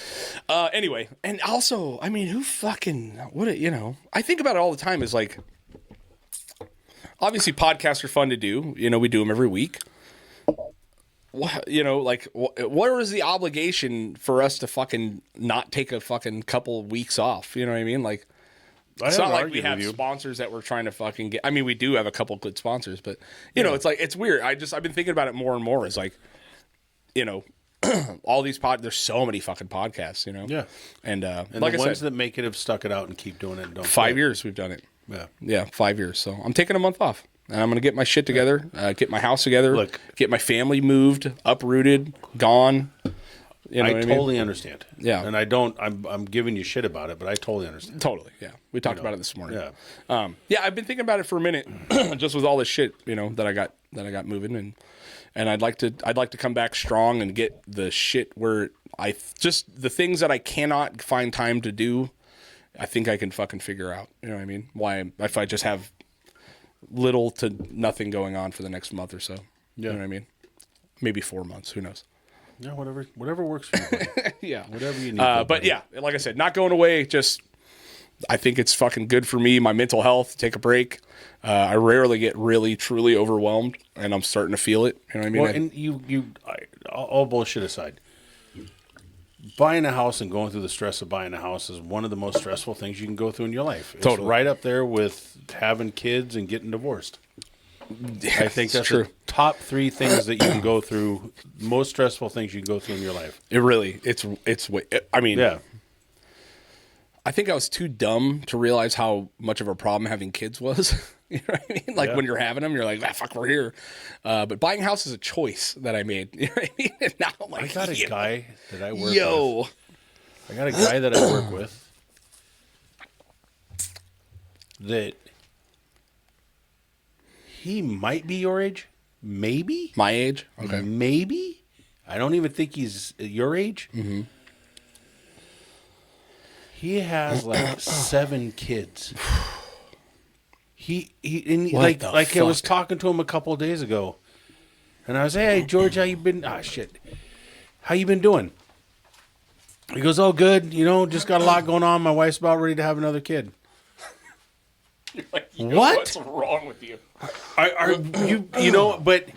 Anyway, and also, I mean, who fucking I think about it all the time. Is like, obviously, podcasts are fun to do. We do them every week. What is the obligation for us to fucking not take a fucking couple weeks off? You know what I mean? Like, it's not like we have sponsors that we're trying to fucking get. I mean, we do have a couple good sponsors, but it's like, it's weird. I've been thinking about it more and more. It's like, all these there's so many fucking podcasts, Yeah. And Like the the ones said, that make it have stuck it out and keep doing it. And don't 5 quit. years we've done it. Yeah. Yeah, 5 years. So I'm taking a month off. And I'm going to get my shit together, get my house together, Look. get my family moved, uprooted, gone. You know I what totally understand. Yeah. And I'm giving you shit about it, but I totally understand. Totally, yeah. We talked about it this morning. Yeah. I've been thinking about it for a minute, just with all this shit, that I got moving, and I'd like to come back strong and get the shit where the things that I cannot find time to do, I think I can fucking figure out. You know what I mean? Why if I just have little to nothing going on for the next month or so. You know what I mean? Maybe 4 months. Who knows? Yeah, whatever works for you. Buddy. Yeah. Whatever you need. But yeah, like I said, not going away. Just, I think it's fucking good for me, my mental health, take a break. I rarely get really, truly overwhelmed, and I'm starting to feel it. You know what I mean? Well, and all bullshit aside, buying a house and going through the stress of buying a house is one of the most stressful things you can go through in your life. It's Totally. right up there with having kids and getting divorced. I think that's true. the top 3 things that you can go through, most stressful things you can go through in your life. It really, I mean, Yeah. I think I was too dumb to realize how much of a problem having kids was. You know what I mean? Like when you're having them, you're like, fuck, we're here. But buying a house is a choice that I made. You know what I mean? And now I'm like, I got a guy that I work with. I got a guy that I work with that he might be your age. Maybe. My age? Okay. Maybe. I don't even think he's your age. Mm-hmm. He has like 7 kids. And What the I was fuck? talking to him a couple of days ago, and I was, hey George, how you been? Ah, shit, how you been doing? He goes, oh, good. You know, just got a lot going on. My wife's about ready to have another kid. You're like, What? What's wrong with you? Are you know? But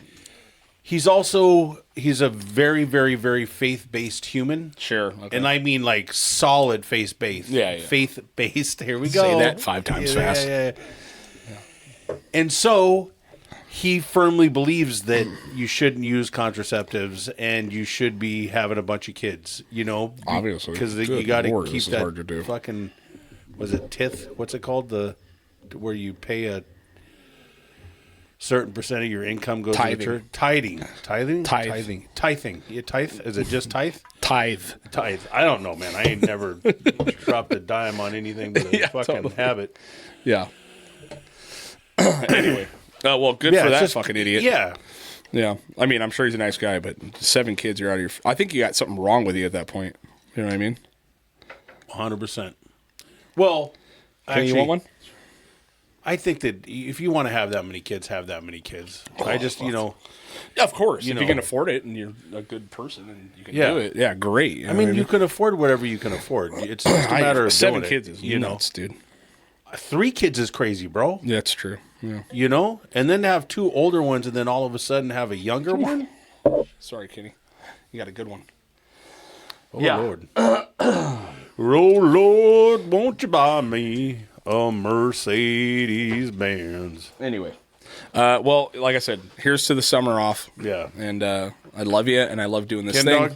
he's a very, very, very faith-based human. Sure. Okay. And I mean like solid faith-based. Yeah, yeah. Faith-based. Here we go. Say that 5 times fast. Yeah. And so he firmly believes that you shouldn't use contraceptives and you should be having a bunch of kids, you know? Obviously. Because you Good got to Lord, keep this is that hard to do. fucking, was it tith? What's it called? Where you pay a certain percent of your income goes Tithing. to the church? Tithing. Tithe. You tithe? Is it just tithe? Tithe. Tithe. I don't know, man. I ain't never dropped a dime on anything but a fucking totally. habit. Yeah. Anyway. Well, good Yeah, for it's that just- fucking idiot. Yeah. Yeah. I mean, I'm sure he's a nice guy, but 7 kids, you're out of your... I think you got something wrong with you at that point. You know what I mean? 100%. Well, Can you want one? I think that if you want to have that many kids, have that many kids. I just, you know, Yeah, of course. You if know. you can afford it and you're a good person and you can Yeah. do it, yeah, great. I mean, you can afford whatever you can afford. It's just a matter of 7 doing it, kids is you know. nuts, dude. 3 kids is crazy, bro. Yeah, that's true. Yeah. You know, and then to have 2 older ones, and then all of a sudden have a younger one. Sorry, Kenny. You got a good one. Oh Yeah. Lord, oh Lord, won't you buy me a Mercedes Benz? Anyway. Well, like I said, here's to the summer off. Yeah. And I love you, and I love doing this Ken thing. Dog?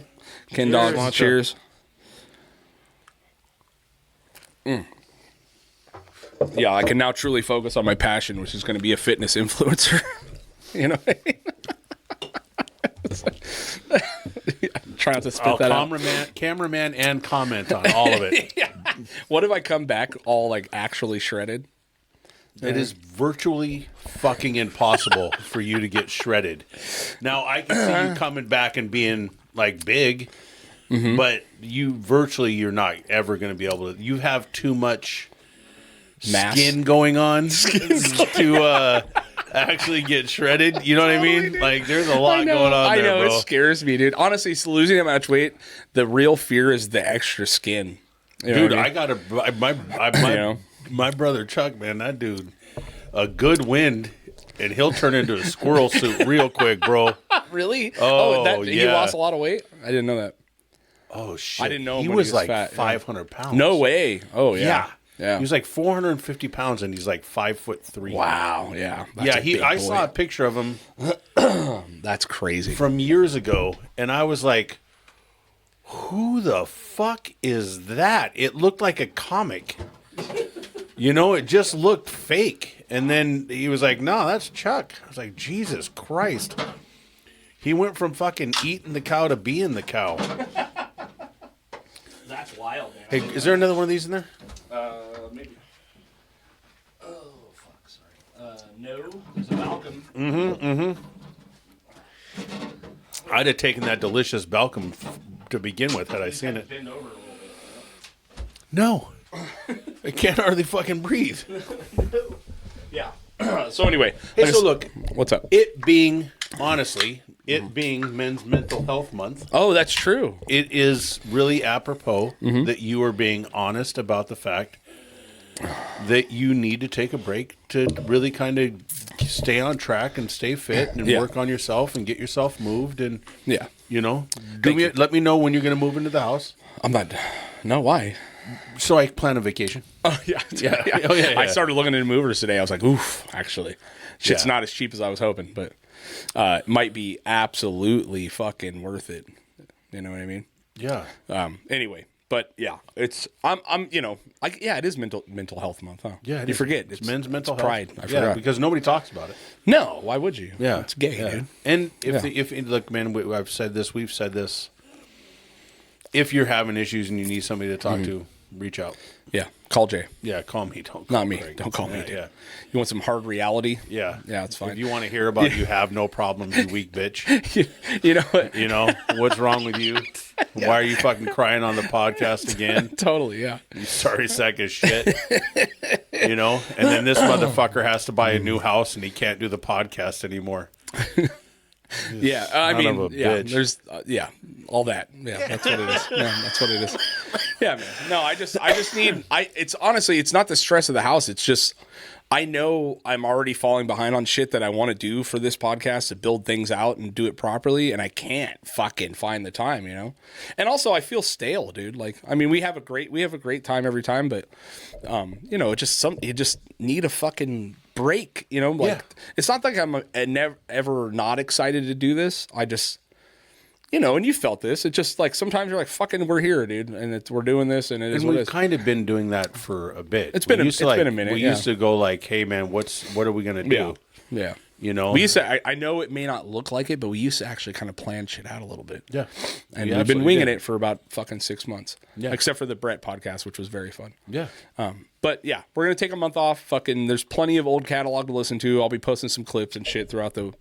Ken Cheers. Dog, cheers. Yeah, I can now truly focus on my passion, which is going to be a fitness influencer. You know what I mean? It's like- try not to spit that out. Cameraman, and comment on all of it. Yeah. What if I come back all like actually shredded? It is virtually fucking impossible for you to get shredded. Now, I can see you coming back and being like big, but you're not ever going to be able to. You have too much Mass. skin going on to actually get shredded. You know what I mean? Like, there's a lot going on I there, know, bro. it scares me, dude. Honestly, losing that much weight, the real fear is the extra skin. You know Dude, what I got my brother Chuck, man, that dude, a good wind, and he'll turn into a squirrel suit real quick, bro. Really? Oh, He yeah. lost a lot of weight? I didn't know that. Oh shit! I didn't know he when was he was like fat, yeah. 500 pounds. No way. Oh, yeah. Yeah. He was like 450 pounds, and he's like 5'3". Wow. Yeah. That's Yeah, a big I boy. saw a picture of him That's crazy. from years ago, and I was like, "Who the fuck is that?" It looked like a comic. You know, it just looked fake. And then he was like, "No, that's Chuck." I was like, "Jesus Christ!" He went from fucking eating the cow to being the cow. That's wild, man. Hey, is there another one of these in there? Maybe. Oh, fuck. Sorry. No. There's a Malcolm. I'd have taken that delicious Balcom to begin with had I seen it. Bend over a little bit. No. I can't hardly fucking breathe. Yeah. So anyway. Hey, so look, What's up? it being, honestly, it being Men's Mental Health Month, Oh, that's true. it is really apropos that you are being honest about the fact that you need to take a break to really kind of stay on track and stay fit and Yeah. work on yourself and get yourself moved and, Yeah. you know, Thank you. let me know when you're going to move into the house I'm not. No, why? so I plan a vacation. Oh, yeah. Yeah. Oh, yeah, I yeah. started looking into movers today. I was like, oof, actually. Shit's Yeah. not as cheap as I was hoping, but it might be absolutely fucking worth it. You know what I mean? Yeah. Anyway, but yeah, I'm you know, like, yeah, it is mental health month, huh? Yeah, it you is. forget. It's men's mental health. pride. I yeah, forgot. because nobody talks about it. No, why would you? Yeah, It's gay, yeah. dude. And if Yeah. look, man, I've said this, we've said this. If you're having issues and you need somebody to talk to, reach out. Yeah, call Jay. Yeah, call me. Don't call Not me. Craig. Don't call me. Yeah, Dude. yeah. You want some hard reality? Yeah, Yeah, it's fine. If you want to hear about you have no problems, you weak bitch. You know what? You know what's wrong with you? Why are you fucking crying on the podcast again? Totally, yeah. You sorry sack of shit. You know? And then this motherfucker has to buy a new house and he can't do the podcast anymore. Yeah, I Son mean, of a yeah, bitch. there's, all that. Yeah, that's what it is. Yeah, that's what it is. Yeah, man. No, I just need, it's honestly, it's not the stress of the house. It's just, I know I'm already falling behind on shit that I want to do for this podcast to build things out and do it properly. And I can't fucking find the time, you know? And also I feel stale, dude. Like, I mean, we have a great time every time, but, you know, you just need a fucking break, you know? Like, it's not like I'm ever not excited to do this. I just, you know, and you felt this. It's just like sometimes you're like, "Fucking, we're here, dude," and we're doing this, and it is And what it we've is. kind of been doing that for a bit. It's been a minute. We Yeah. used to go like, "Hey man, what are we gonna do?" Yeah. You know, We used to. I know it may not look like it, but we used to actually kind of plan shit out a little bit. yeah, And We we've been absolutely winging did. it for about fucking 6 months. Yeah. Except for the Brett podcast, which was very fun. Yeah, But yeah, we're gonna take a month off. Fucking, there's plenty of old catalog to listen to. I'll be posting some clips and shit throughout the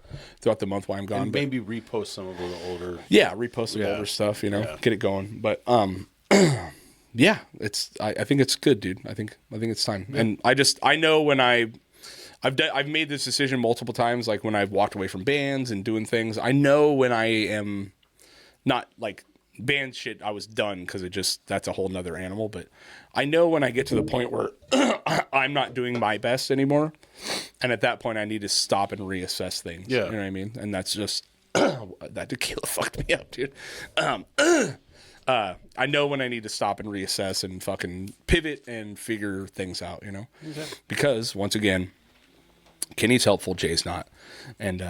month while I'm gone. and But maybe repost some of the older. yeah, repost some Yeah. older stuff. You know, Yeah. get it going. But yeah, I think it's good, dude. I think it's time. Yeah. And I know when I've made this decision multiple times, like when I've walked away from bands and doing things. I know when I am not like band shit, I was done because that's a whole nother animal. But I know when I get to the point where I'm not doing my best anymore, and at that point I need to stop and reassess things. Yeah. You know what I mean? And that's just that tequila fucked me up, dude. I know when I need to stop and reassess and fucking pivot and figure things out, you know? Because once again, Kenny's helpful, Jay's not. And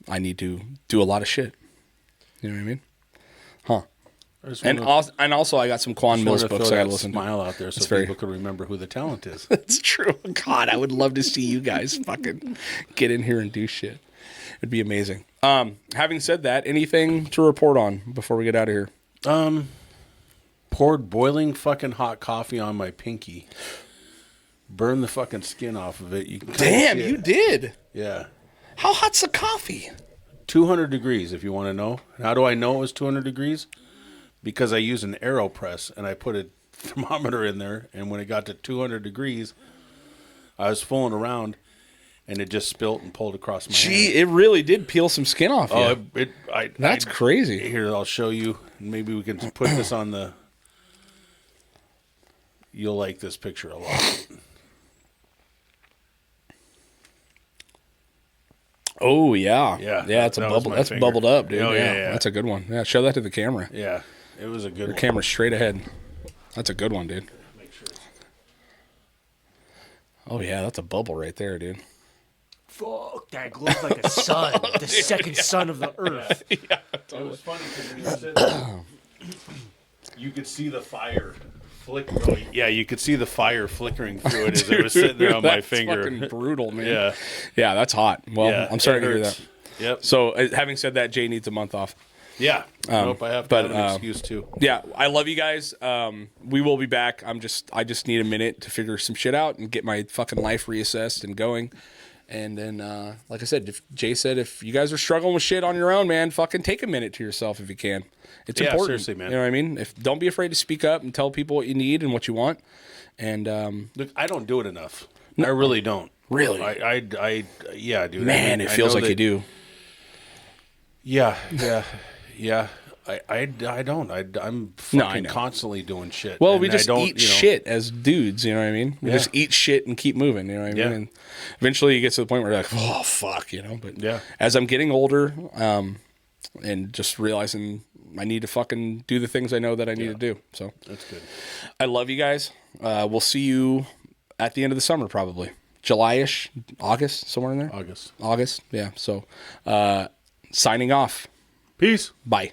I need to do a lot of shit. You know what I mean? Huh. And also I got some Quan Mills books I got to listen to. Smile out there so It's very- people can remember who the talent is. It's true. God, I would love to see you guys fucking get in here and do shit. It'd be amazing. Having said that, anything to report on before we get out of here? Poured boiling fucking hot coffee on my pinky. Burned the fucking skin off of it. You can kinda Damn, see you it. did. Yeah. How hot's the coffee? 200 degrees, if you want to know. How do I know it was 200 degrees? Because I use an AeroPress, and I put a thermometer in there, and when it got to 200 degrees, I was fooling around, and it just spilt and pulled across my hand. Gee, it really did peel some skin off you. Oh, That's crazy. Here, I'll show you. Maybe we can put this on the... You'll like this picture a lot. Oh yeah, Yeah, yeah. It's a that was bubble. my That's finger. bubbled up, dude. Oh, yeah, yeah. That's a good one. Yeah, show that to the camera. Yeah, it was a good Your one. camera straight ahead. That's a good one, dude. Make sure it's- Oh yeah, that's a bubble right there, dude. Fuck, that glows like a sun. The second sun of the earth. It was funny because when you were sitting there, you could see the fire flickering. Yeah, you could see the fire flickering through it as it was sitting there on my That's finger. fucking brutal, man. Yeah, Yeah, that's hot. Well, yeah. I'm sorry it to hear hurts. that. Yep. So, having said that, Jay needs a month off. Yeah. I hope I have to but, have an excuse too. Yeah, I love you guys. We will be back. I just need a minute to figure some shit out and get my fucking life reassessed and going. And then, like I said, Jay said, if you guys are struggling with shit on your own, man, fucking take a minute to yourself if you can. It's Yeah, important. seriously, man. You know what I mean? Don't be afraid to speak up and tell people what you need and what you want. And Look, I don't do it enough. I really don't. Really? Yeah, dude. man, it feels know like you that- do. Yeah. I don't. I'm No, I fucking know. constantly doing shit. Well, and we I just don't, eat you know, shit as dudes, you know what I mean? We Yeah. just eat shit and keep moving, you know what I mean? Yeah. And eventually you get to the point where you're like, oh, fuck, you know? But Yeah. as I'm getting older and just realizing I need to fucking do the things I know that I need to do. So That's good. I love you guys. We'll see you at the end of the summer, probably. July-ish, August, somewhere in there. August. August, yeah. So signing off. Peace. Bye.